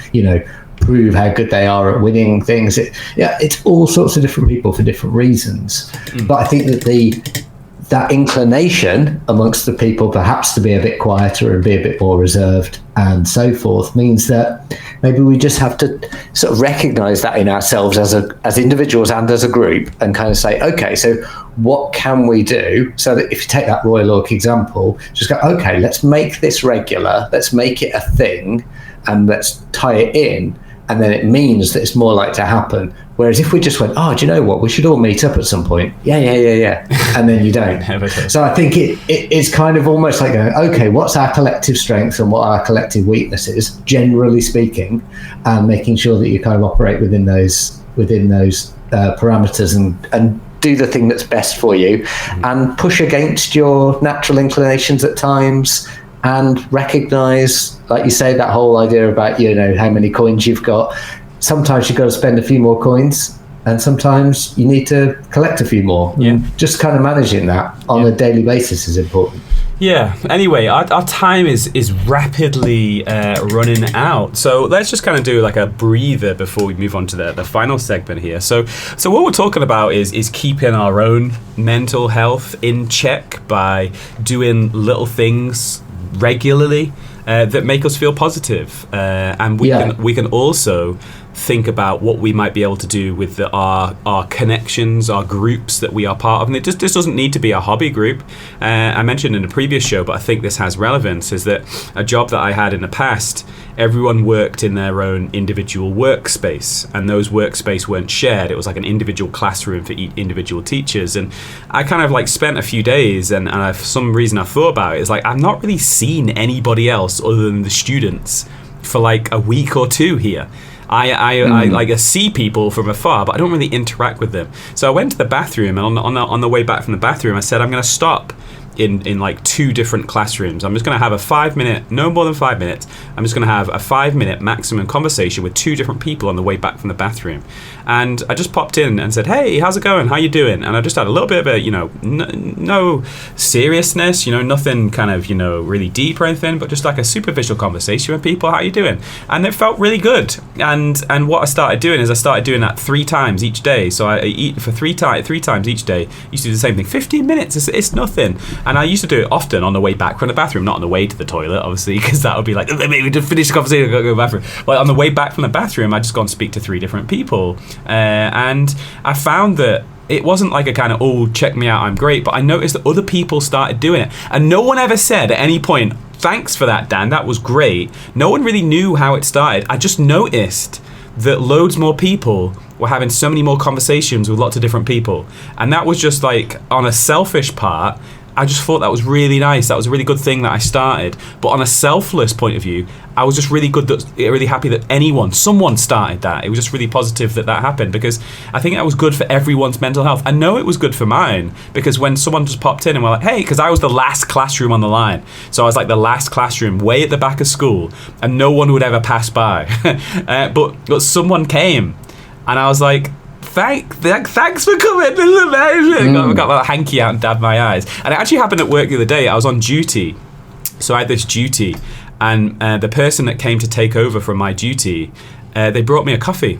prove how good they are at winning things. It's all sorts of different people for different reasons. But I think that that inclination amongst the people perhaps to be a bit quieter and be a bit more reserved and so forth means that maybe we just have to sort of recognize that in ourselves as individuals and as a group, and kind of say, okay, so what can we do so that if you take that Royal Oak example, just go, okay, let's make this regular, let's make it a thing, and let's tie it in, and then it means that it's more likely to happen. Whereas if we just went, oh, do you know what, we should all meet up at some point. Yeah. And then you don't. So I think it's kind of almost like going, okay, what's our collective strengths and what are our collective weaknesses, generally speaking, and making sure that you kind of operate within those parameters and do the thing that's best for you, and push against your natural inclinations at times, and recognize, like you say, that whole idea about, how many coins you've got. Sometimes you've got to spend a few more coins, and sometimes you need to collect a few more. Yeah. Just kind of managing that on a daily basis is important. Yeah. Anyway, our time is rapidly running out. So let's just kind of do like a breather before we move on to the final segment here. So what we're talking about is keeping our own mental health in check by doing little things regularly that make us feel positive, and we can also think about what we might be able to do with our connections, our groups that we are part of. And this doesn't need to be a hobby group. I mentioned in a previous show, but I think this has relevance, is that a job that I had in the past, everyone worked in their own individual workspace, and those workspace weren't shared. It was like an individual classroom for individual teachers. And I kind of like spent a few days, and for some reason I thought about it, it's like I've not really seen anybody else other than the students for like a week or two here. I see people from afar, but I don't really interact with them. So I went to the bathroom, and on the way back from the bathroom, I said, I'm going to stop in like 2 different classrooms. I'm just going to have a 5-minute, no more than 5 minutes. I'm just going to have a 5-minute maximum conversation with 2 different people on the way back from the bathroom. And I just popped in and said, hey, how's it going? How you doing? And I just had a little bit of a, no seriousness, nothing kind of, really deep or anything, but just like a superficial conversation with people. How you doing? And it felt really good. And what I started doing is I started doing that 3 times each day. So I eat for 3 times each day. Used to do the same thing. 15 minutes, it's nothing. And I used to do it often on the way back from the bathroom, not on the way to the toilet, obviously, because that would be like, maybe to finish the conversation, I've got to go to the bathroom. But on the way back from the bathroom, I'd just go and speak to 3 different people. And I found that it wasn't like a kind of, check me out, I'm great, but I noticed that other people started doing it. And no one ever said at any point, thanks for that, Dan, that was great. No one really knew how it started. I just noticed that loads more people were having so many more conversations with lots of different people. And that was just like, on a selfish part, I just thought that was really nice. That was a really good thing that I started. But on a selfless point of view, I was just really happy that someone started that. It was just really positive that happened, because I think that was good for everyone's mental health. I know it was good for mine, because when someone just popped in and were like, hey, because I was the last classroom on the line. So I was like the last classroom way at the back of school, and no one would ever pass by. But someone came, and I was like, thanks for coming. This is amazing. I got my hanky out and dabbed my eyes. And it actually happened at work the other day. I was on duty. So I had this duty, and the person that came to take over from my duty, they brought me a coffee.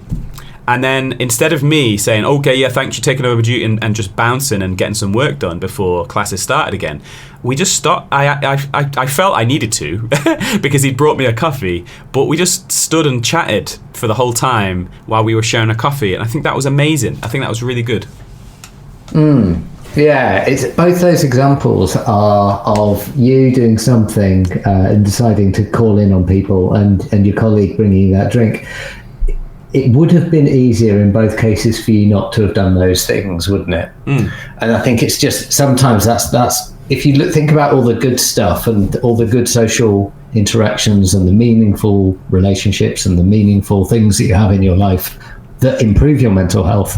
And then instead of me saying, okay, yeah, thanks for taking over duty, and just bouncing and getting some work done before classes started again, we just stopped. I felt I needed to because he'd brought me a coffee, but we just stood and chatted for the whole time while we were sharing a coffee. And I think that was amazing. I think that was really good. Yeah, it's both those examples are of you doing something and deciding to call in on people, and your colleague bringing you that drink. It would have been easier in both cases for you not to have done those things, wouldn't it? And I think it's just sometimes that's if you think about all the good stuff and all the good social interactions and the meaningful relationships and the meaningful things that you have in your life that improve your mental health,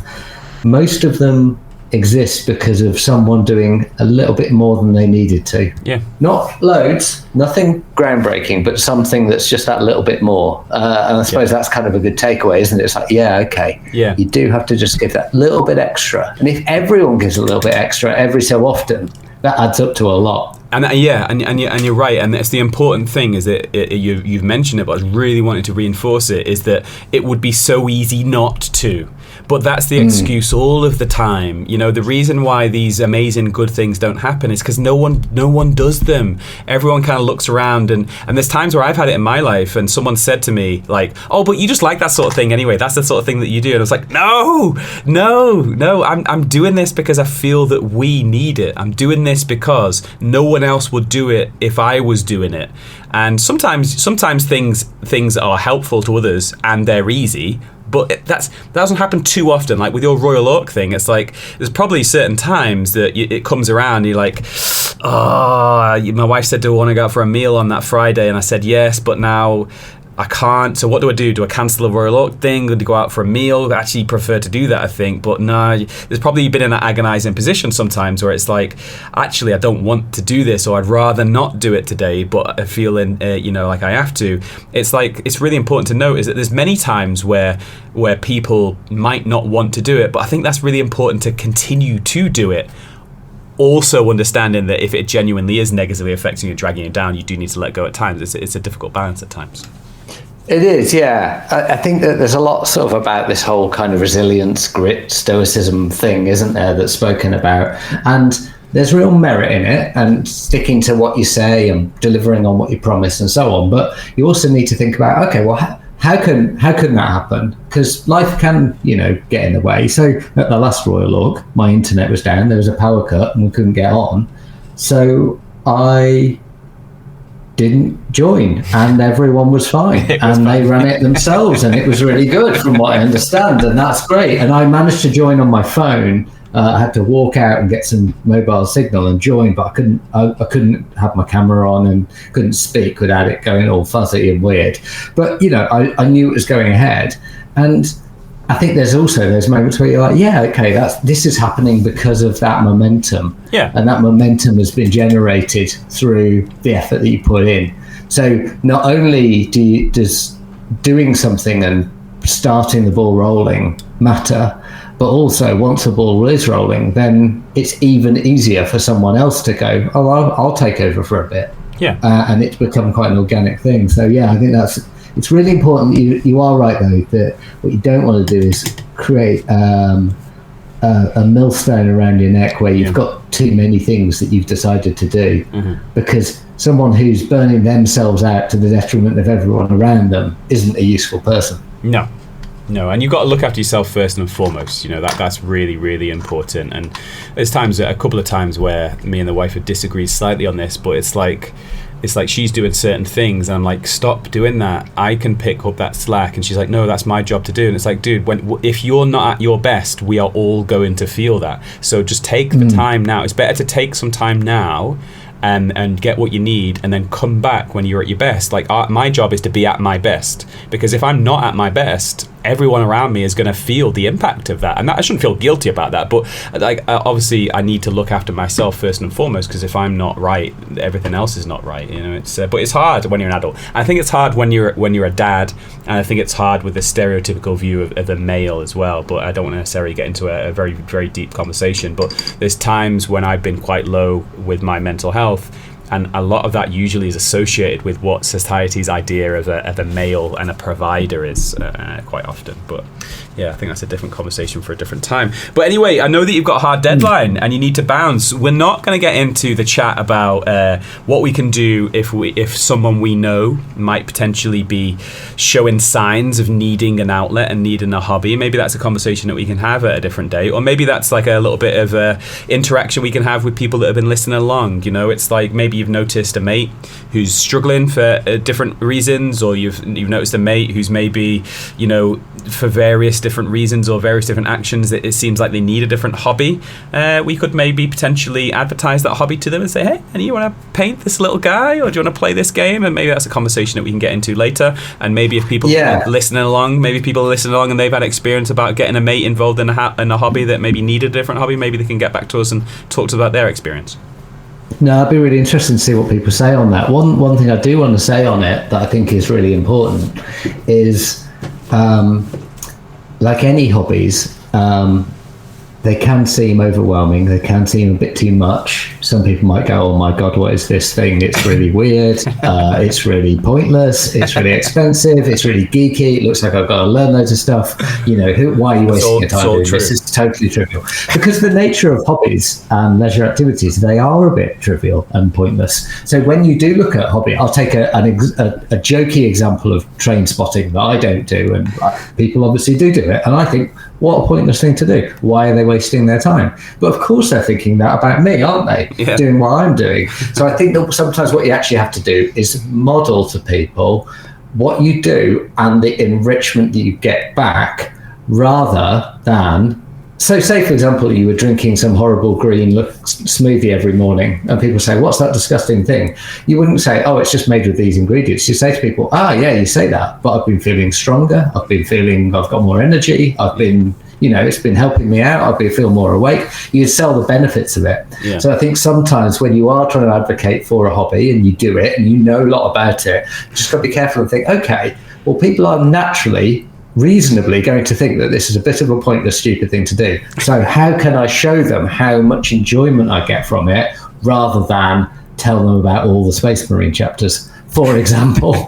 most of them exist because of someone doing a little bit more than they needed to. Yeah. Not loads, nothing groundbreaking, but something that's just that little bit more. And I suppose that's kind of a good takeaway, isn't it? It's like, you do have to just give that little bit extra. And if everyone gives a little bit extra every so often, that adds up to a lot. And you're right. And it's the important thing is that you've mentioned it, but I really wanted to reinforce it, is that it would be so easy not to. But that's the excuse all of the time. You know, the reason why these amazing good things don't happen is because no one does them. Everyone kind of looks around, and there's times where I've had it in my life, and someone said to me like, "Oh, but you just like that sort of thing anyway. That's the sort of thing that you do." And I was like, "No. I'm doing this because I feel that we need it. I'm doing this because no one else would do it if I was doing it." And sometimes things are helpful to others and they're easy. But that doesn't happen too often. Like with your Royal Oak thing, it's like there's probably certain times that it comes around and you're like, oh, my wife said, do I want to go out for a meal on that Friday? And I said yes, but now I can't. So what do I do? Do I cancel the Royal Oak thing? Do I go out for a meal? I actually prefer to do that, I think. But no, there's probably been in that agonizing position sometimes where it's like, actually, I don't want to do this, or I'd rather not do it today, but I feel like I have to. It's like, it's really important to note is that there's many times where people might not want to do it, but I think that's really important to continue to do it. Also understanding that if it genuinely is negatively affecting you, dragging you down, you do need to let go at times. It's a difficult balance at times. It is, yeah. I think that there's a lot sort of about this whole kind of resilience, grit, stoicism thing, isn't there, that's spoken about. And there's real merit in it, and sticking to what you say and delivering on what you promise and so on. But you also need to think about, okay, well, how can that happen? Because life can, get in the way. So at the last Royal Oak, my internet was down, there was a power cut and we couldn't get on. So I didn't join, and everyone was fine. They ran it themselves, and it was really good from what I understand, and that's great. And I managed to join on my phone. I had to walk out and get some mobile signal and join, but I couldn't have my camera on and couldn't speak without it going all fuzzy and weird. But I knew it was going ahead, and I think there's also those moments where you're like, yeah, okay, this is happening because of that momentum. Yeah. And that momentum has been generated through the effort that you put in. So not only does doing something and starting the ball rolling matter, but also once the ball is rolling, then it's even easier for someone else to go, oh, I'll take over for a bit. Yeah. And it's become quite an organic thing. So yeah, I think it's really important. You are right though, that what you don't want to do is create a millstone around your neck where you've got too many things that you've decided to do, because someone who's burning themselves out to the detriment of everyone around them isn't a useful person. No, and you've got to look after yourself first and foremost. That's really, really important. And there's a couple of times where me and the wife have disagreed slightly on this, but it's like she's doing certain things and I'm like, stop doing that, I can pick up that slack. And she's like, no, that's my job to do. And it's like, dude, if you're not at your best, we are all going to feel that. So just take the time now. It's better to take some time now and get what you need, and then come back when you're at your best. Like my job is to be at my best, because if I'm not at my best, everyone around me is going to feel the impact of that, and I shouldn't feel guilty about that. But obviously, I need to look after myself first and foremost, because if I'm not right, everything else is not right. But it's hard when you're an adult. I think it's hard when you're a dad, and I think it's hard with the stereotypical view of a male as well. But I don't want to necessarily get into a very, very deep conversation. But there's times when I've been quite low with my mental health. And a lot of that usually is associated with what society's idea of a male and a provider is quite often. But yeah, I think that's a different conversation for a different time. But anyway, I know that you've got a hard deadline and you need to bounce. We're not going to get into the chat about what we can do if someone we know might potentially be showing signs of needing an outlet and needing a hobby. Maybe that's a conversation that we can have at a different day. Or maybe that's like a little bit of interaction we can have with people that have been listening along. It's like maybe you've noticed a mate who's struggling for different reasons, or you've noticed a mate who's maybe, for various different reasons or various different actions that it seems like they need a different hobby. We could maybe potentially advertise that hobby to them and say, hey, and you want to paint this little guy, or do you want to play this game? And maybe that's a conversation that we can get into later. And maybe if people are listening along, and they've had experience about getting a mate involved in a hobby that maybe needed a different hobby, maybe they can get back to us and talk to us about their experience. No, it'd be really interesting to see what people say on that. One thing I do want to say on it that I think is really important is, like any hobbies, they can seem overwhelming. They can seem a bit too much. Some people might go, oh my God, what is this thing? It's really weird. It's really pointless. It's really expensive. It's really geeky. It looks like I've got to learn loads of stuff. Why are you wasting your time doing this? It's totally trivial. Because the nature of hobbies and leisure activities, they are a bit trivial and pointless. So when you do look at hobby, I'll take a jokey example of train spotting that I don't do, and people obviously do it. And I think, what a pointless thing to do. Why are they wasting their time? But of course they're thinking that about me, aren't they? Yeah. Doing what I'm doing. So I think that sometimes what you actually have to do is model to people what you do and the enrichment that you get back, rather than, so say for example you were drinking some horrible green smoothie every morning and people say, what's that disgusting thing? You wouldn't say, oh, it's just made with these ingredients. You say to people, yeah, you say that, but I've been feeling stronger, I've got more energy, I've been, it's been helping me out, I feel more awake. You sell the benefits of it. Yeah. So I think sometimes when you are trying to advocate for a hobby and you do it and you know a lot about it, you just got to be careful and think, okay, well, people are reasonably going to think that this is a bit of a pointless, stupid thing to do. So how can I show them how much enjoyment I get from it, rather than tell them about all the Space Marine chapters, for example?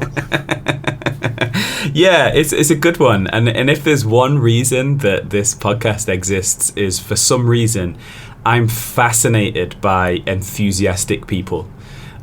Yeah, it's a good one. And if there's one reason that this podcast exists, is for some reason I'm fascinated by enthusiastic people.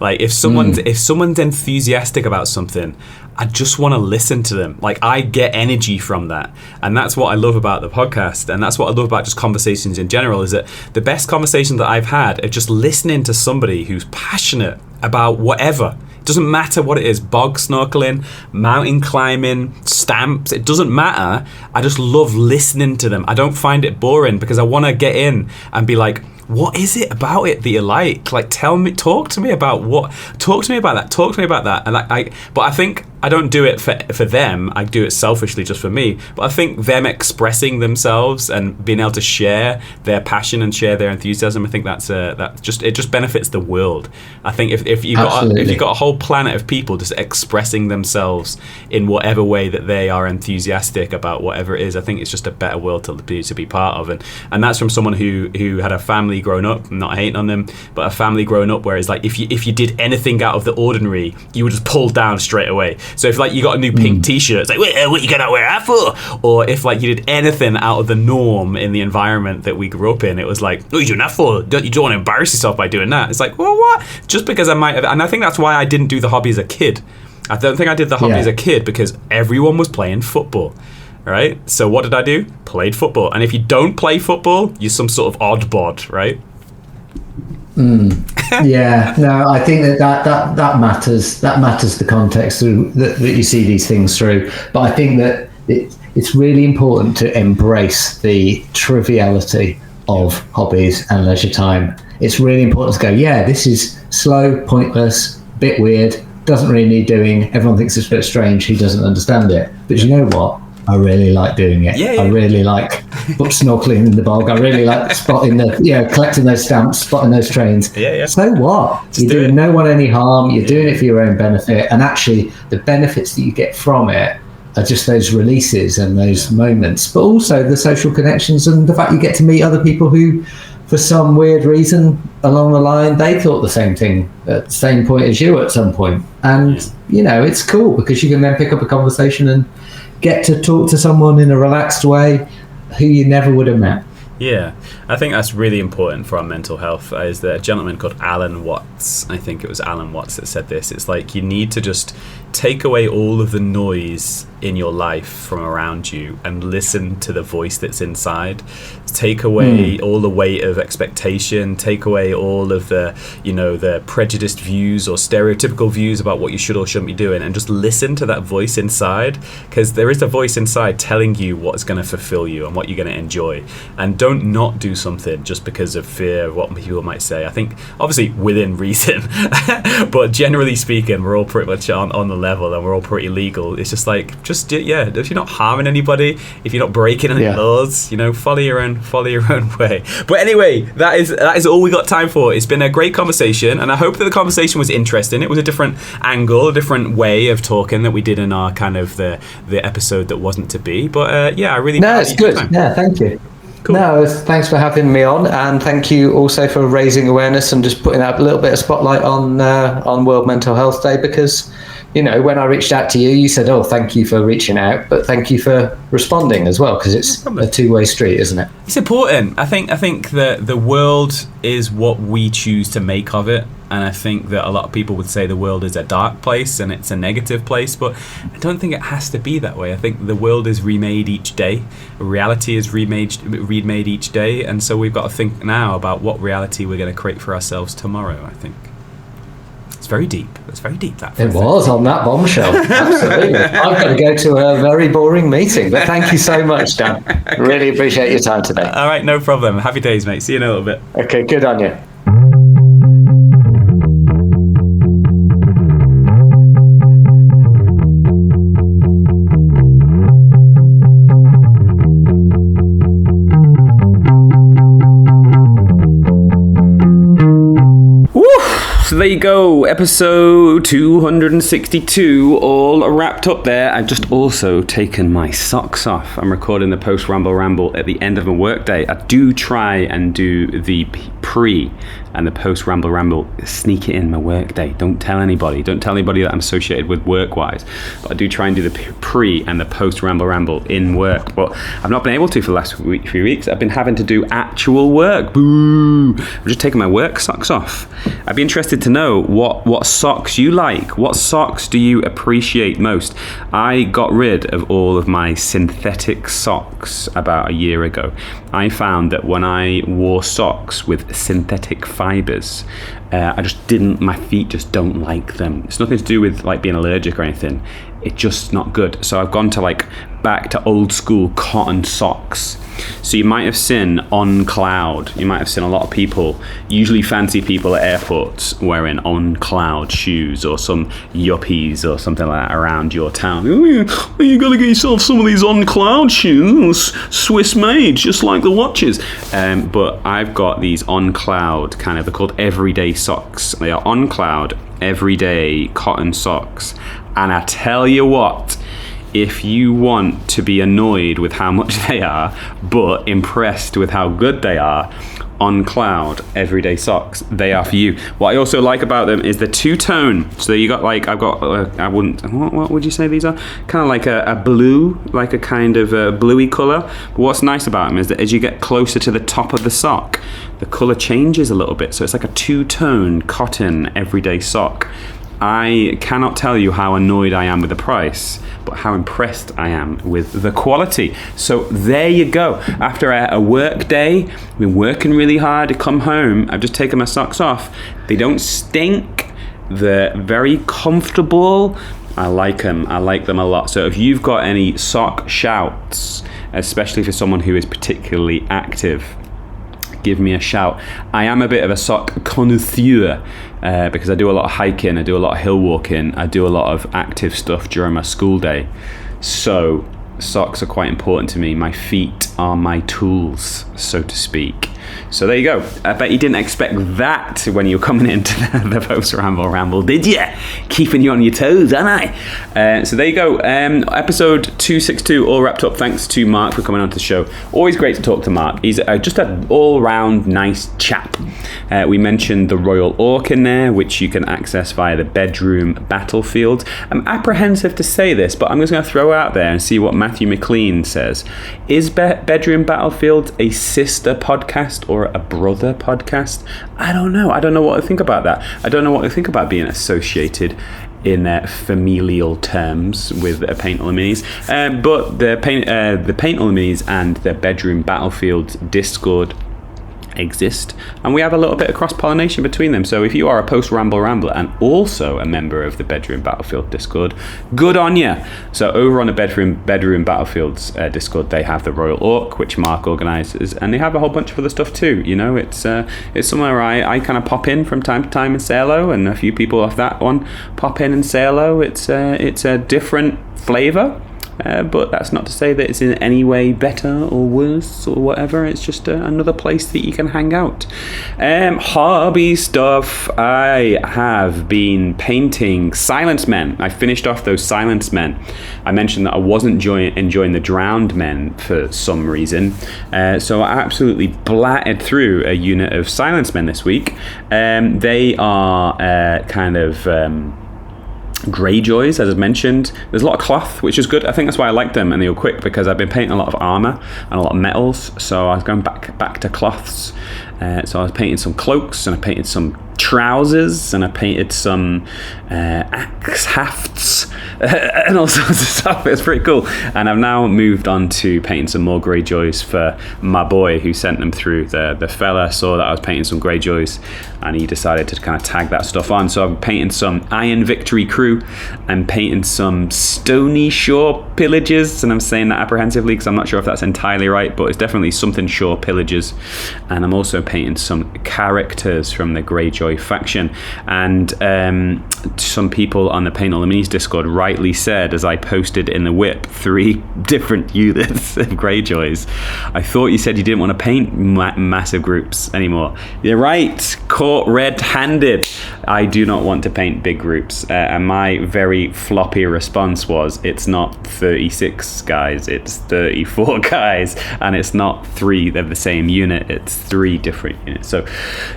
Like if someone's enthusiastic about something, I just want to listen to them. Like I get energy from that. And that's what I love about the podcast. And that's what I love about just conversations in general, is that the best conversations that I've had are just listening to somebody who's passionate about whatever. It doesn't matter what it is, bog snorkeling, mountain climbing, stamps, it doesn't matter. I just love listening to them. I don't find it boring because I want to get in and be like, what is it about it that you like? Like, talk to me about that. And but I think I don't do it for them. I do it selfishly just for me. But I think them expressing themselves and being able to share their passion and share their enthusiasm, I think it just benefits the world. I think if you've got a whole planet of people just expressing themselves in whatever way that they are enthusiastic about whatever it is, I think it's just a better world to be part of. And that's from someone who had a family growing up. I'm not hating on them, but a family growing up where it's like if you did anything out of the ordinary, you were just pulled down straight away. So if like you got a new pink t-shirt, it's like, what you gonna wear that for? Or if like you did anything out of the norm in the environment that we grew up in, it was like, what are you doing that for? You don't want to embarrass yourself by doing that. It's like, well, what? Just because I might have, and I think that's why I didn't do the hobby as a kid. I don't think I did the hobby as a kid because everyone was playing football. Right? So what did I do? Played football. And if you don't play football, you're some sort of odd bod, right? Yeah, no, I think that matters. That matters the context that you see these things through. But I think that it's really important to embrace the triviality of hobbies and leisure time. It's really important to go, yeah, this is slow, pointless, bit weird, doesn't really need doing. Everyone thinks it's a bit strange. Who doesn't understand it? But you know what? I really like doing it. Yeah. I really like snorkeling in the bog. I really like collecting those stamps, spotting those trains. Yeah. So what? You're doing no one any harm. You're doing it for your own benefit. And actually, the benefits that you get from it are just those releases and those moments, but also the social connections and the fact you get to meet other people who, for some weird reason along the line, they thought the same thing at the same point as you at some point. And, it's cool because you can then pick up a conversation and get to talk to someone in a relaxed way who you never would have met. Yeah, I think that's really important for our mental health. Is there a gentleman called Alan Watts? I think it was Alan Watts that said this. It's like you need to just take away all of the noise in your life from around you and listen to the voice that's inside. Take away all the weight of expectation, take away all of the the prejudiced views or stereotypical views about what you should or shouldn't be doing, and just listen to that voice inside, because there is a voice inside telling you what's going to fulfill you and what you're going to enjoy. And don't not do something just because of fear of what people might say. I think obviously within reason but generally speaking, we're all pretty much on the level and we're all pretty legal. It's just like, if you're not harming anybody, if you're not breaking any laws, follow your own way. But anyway, that is all we got time for. It's been a great conversation, and I hope that the conversation was interesting. It was a different angle, a different way of talking that we did in our kind of the episode that wasn't to be. But I really it's good. Yeah, thank you. Cool. No, thanks for having me on, and thank you also for raising awareness and just putting out a little bit of spotlight on World Mental Health Day, because, you know, when I reached out to you, you said, oh, thank you for reaching out, but thank you for responding as well, because it's a two-way street, isn't it? It's important. I think that the world is what we choose to make of it, and I think that a lot of people would say the world is a dark place and it's a negative place, but I don't think it has to be that way. I think the world is remade each day. Reality is remade each day, and so we've got to think now about what reality we're going to create for ourselves tomorrow, I think. It's very deep. It's very deep, that. It was on that bombshell. Absolutely. I've got to go to a very boring meeting, but thank you so much, Dan. Really appreciate your time today. All right, no problem. Happy days, mate. See you in a little bit. Okay, good on you. So there you go, episode 262, all wrapped up there. I've just also taken my socks off. I'm recording the post-ramble at the end of a workday. I do try and do the pre and the post-ramble, sneak it in my workday. Don't tell anybody that I'm associated with work-wise. But I do try and do the pre and the post-ramble in work. But I've not been able to for the last few weeks. I've been having to do actual work. Boo! I'm just taking my work socks off. I'd be interested to know what socks you like. What socks do you appreciate most? I got rid of all of my synthetic socks about a year ago. I found that when I wore socks with synthetic fibers, my feet just don't like them. It's nothing to do with like being allergic or anything. It's just not good. So I've gone to back to old school cotton socks. So you might have seen on Cloud, you might have seen a lot of people, usually fancy people at airports, wearing On Cloud shoes, or some yuppies or something like that around your town. Oh, you gotta get yourself some of these On Cloud shoes, Swiss made, just like the watches. But I've got these On Cloud they're called everyday socks. They are On Cloud everyday cotton socks. And I tell you what, if you want to be annoyed with how much they are, but impressed with how good they are, On Cloud everyday socks, they are for you. What I also like about them is the two-tone. So you got what would you say these are? Kind of like a blue, like a kind of a bluey colour. But what's nice about them is that as you get closer to the top of the sock, the colour changes a little bit. So it's like a two-tone cotton everyday sock. I cannot tell you how annoyed I am with the price, but how impressed I am with the quality. So there you go. After a work day, I've been working really hard to come home. I've just taken my socks off. They don't stink. They're very comfortable. I like them. I like them a lot. So if you've got any sock shouts, especially for someone who is particularly active, give me a shout. I am a bit of a sock connoisseur because I do a lot of hiking, I do a lot of hill walking, I do a lot of active stuff during my school day. So socks are quite important to me. My feet are my tools, so to speak. So there you go. I bet you didn't expect that when you were coming into the post-ramble, did you? Keeping you on your toes, aren't I? So there you go. Episode 262 all wrapped up. Thanks to Mark for coming on to the show. Always great to talk to Mark. He's just an all-round nice chap. We mentioned the Royal Orc in there, which you can access via the Bedroom Battlefield. I'm apprehensive to say this, but I'm just going to throw it out there and see what Matthew McLean says. Is Bedroom Battlefield a sister podcast or a brother podcast? I don't know. I don't know what to think about that. I don't know what to think about being associated in familial terms with Paint All the Minis. But the Paint All the Minis and the Bedroom Battlefield Discord exist, and we have a little bit of cross-pollination between them. So if you are a post-ramble rambler and also a member of the Bedroom Battlefield Discord, good on you. So over on the Bedroom Battlefield's Discord, they have the Royal Orc, which Mark organises, and they have a whole bunch of other stuff too. You know, it's somewhere I kind of pop in from time to time and say hello, and a few people off that one pop in and say hello. It's a different flavour, but that's not to say that it's in any way better or worse or whatever. It's just another place that you can hang out. Hobby stuff. I have been painting Silence Men. I finished off those Silence Men. I mentioned that I wasn't enjoying the Drowned Men for some reason, so I absolutely blatted through a unit of Silence Men this week. They are kind of Greyjoys, as I mentioned. There's a lot of cloth, which is good. I think that's why I like them, and they were quick because I've been painting a lot of armor and a lot of metals, so I was going back to cloths. So I was painting some cloaks, and I painted some trousers, and I painted some axe hafts and all sorts of stuff. It's pretty cool. And I've now moved on to painting some more Greyjoys for my boy who sent them through. The fella saw that I was painting some Greyjoys, and he decided to kind of tag that stuff on. So I'm painting some Iron Victory crew. I'm painting some Stony Shore pillagers, and I'm saying that apprehensively because I'm not sure if that's entirely right, but it's definitely something Shore pillagers. And I'm also painting some characters from the Greyjoy faction. And some people on the Paint All the Minis Discord rightly said, as I posted in the whip, 3 different units of Greyjoys. I thought you said you didn't want to paint massive groups anymore. You're right, caught red-handed. I do not want to paint big groups. And my very floppy response was, it's not 36 guys, it's 34 guys. And it's not 3 of the same unit, it's 3 different units. So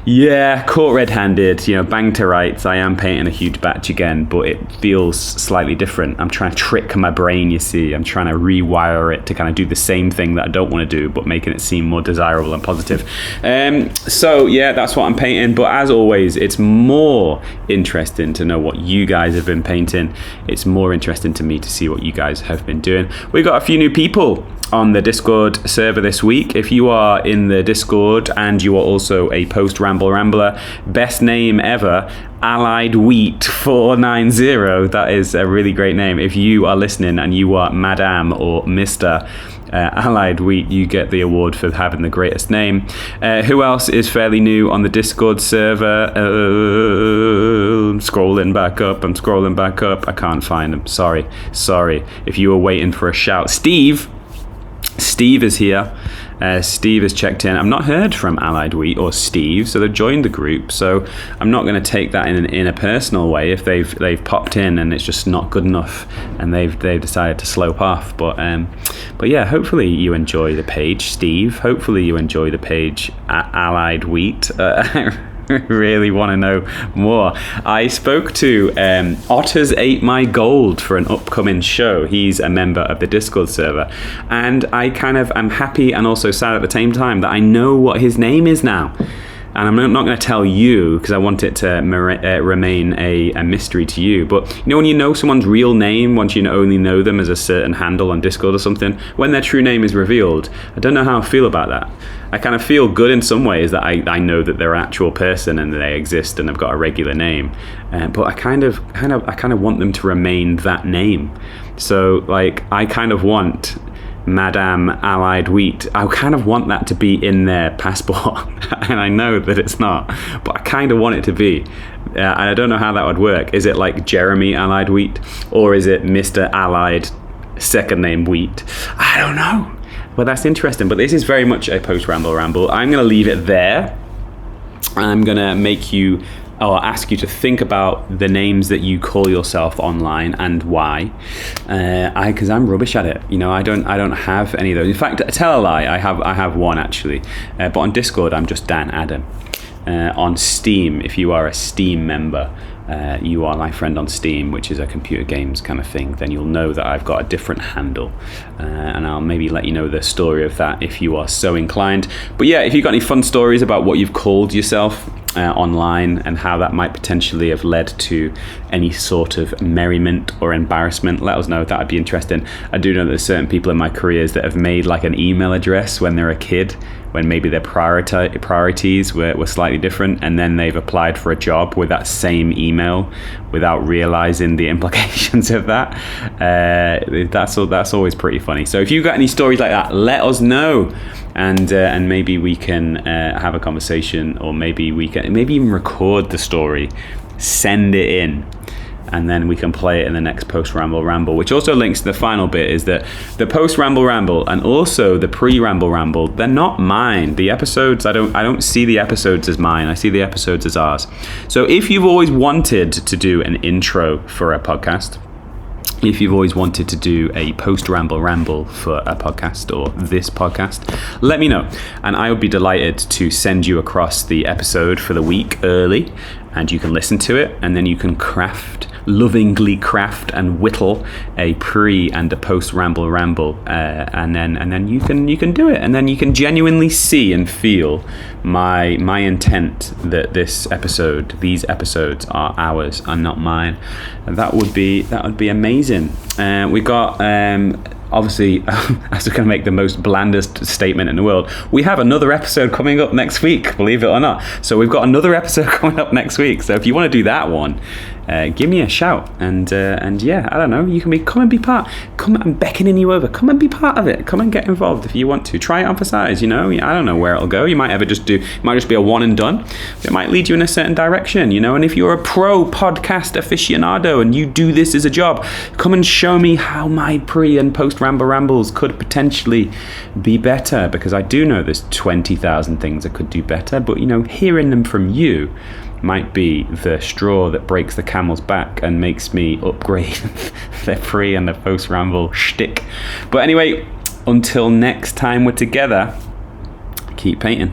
yeah, caught red-handed, bang to rights. I am painting a huge batch again, but it feels slightly different. I'm trying to trick my brain, you see. I'm trying to rewire it to kind of do the same thing that I don't want to do, but making it seem more desirable and positive. So yeah, that's what I'm painting. But as always, it's more interesting to know what you guys have been painting. It's more interesting to me to see what you guys have been doing. We got a few new people on the Discord server this week. If you are in the Discord and you are also a post-Ramble Rambler, best name ever, Allied Wheat 490. That is a really great name. If you are listening and you are Madame or Mr. Allied Wheat, you get the award for having the greatest name. Who else is fairly new on the Discord server? I'm scrolling back up. I can't find them. Sorry. If you were waiting for a shout. Steve is here. Steve has checked in. I've not heard from Allied Wheat or Steve, so they've joined the group. So I'm not going to take that in a personal way if they've popped in and it's just not good enough and they've decided to slope off. But yeah, hopefully you enjoy the page, Steve. Hopefully you enjoy the page at Allied Wheat. Really want to know more. I spoke to Otters Ate My Gold for an upcoming show. He's a member of the Discord server, and I kind of am happy and also sad at the same time that I know what his name is now. And I'm not going to tell you because I want it to remain a mystery to you. But when you know someone's real name, once you only know them as a certain handle on Discord or something, when their true name is revealed, I don't know how I feel about that. I kind of feel good in some ways that I know that they're an actual person and they exist and they've got a regular name. But I kind of want them to remain that name. So I kind of want Madame Allied Wheat. I kind of want that to be in their passport. And I know that it's not, but I kind of want it to be. And I don't know how that would work. Is it like Jeremy Allied Wheat? Or is it Mr. Allied second name Wheat? I don't know. Well, that's interesting. But this is very much a post-Ramble Ramble. I'm going to leave it there. I'm going to ask you to think about the names that you call yourself online and why. Because I'm rubbish at it. I don't have any of those. In fact, tell a lie. I have one actually. But on Discord, I'm just Dan Adam. On Steam, if you are a Steam member, you are my friend on Steam, which is a computer games kind of thing, then you'll know that I've got a different handle. And I'll maybe let you know the story of that if you are so inclined. But yeah, if you've got any fun stories about what you've called yourself online and how that might potentially have led to any sort of merriment or embarrassment, let us know. That would be interesting. I do know that there's certain people in my careers that have made like an email address when they're a kid, when maybe their priorities were slightly different, and then they've applied for a job with that same email without realizing the implications of that. That's always pretty funny. So if you've got any stories like that, let us know, and maybe we can have a conversation, or maybe we can even record the story, send it in, and then we can play it in the next post ramble, which also links to the final bit, is that the post ramble and also the pre ramble, they're not mine. The episodes, I don't see the episodes as mine. I see the episodes as ours. So if you've always wanted to do an intro for a podcast, if you've always wanted to do a post ramble for a podcast or this podcast, let me know, and I would be delighted to send you across the episode for the week early, and you can listen to it, and then you can lovingly craft and whittle a pre and a post ramble, and then you can do it, and then you can genuinely see and feel my intent that these episodes are ours and not mine. And that would be amazing. We got obviously, I was going to make the most blandest statement in the world. We have another episode coming up next week, believe it or not. So we've got another episode coming up next week. So if you want to do that one, give me a shout, and yeah, I don't know, you can come and be part. I'm beckoning you over. Come and be part of it. Come and get involved if you want to. Try it on for size. I don't know where it'll go. You might just be a one and done. It might lead you in a certain direction. And if you're a pro podcast aficionado and you do this as a job, come and show me how my pre and post rambles could potentially be better, because I do know there's 20,000 things that could do better, but hearing them from you might be the straw that breaks the camel's back and makes me upgrade the pre and the post ramble shtick. But anyway, until next time we're together, keep painting.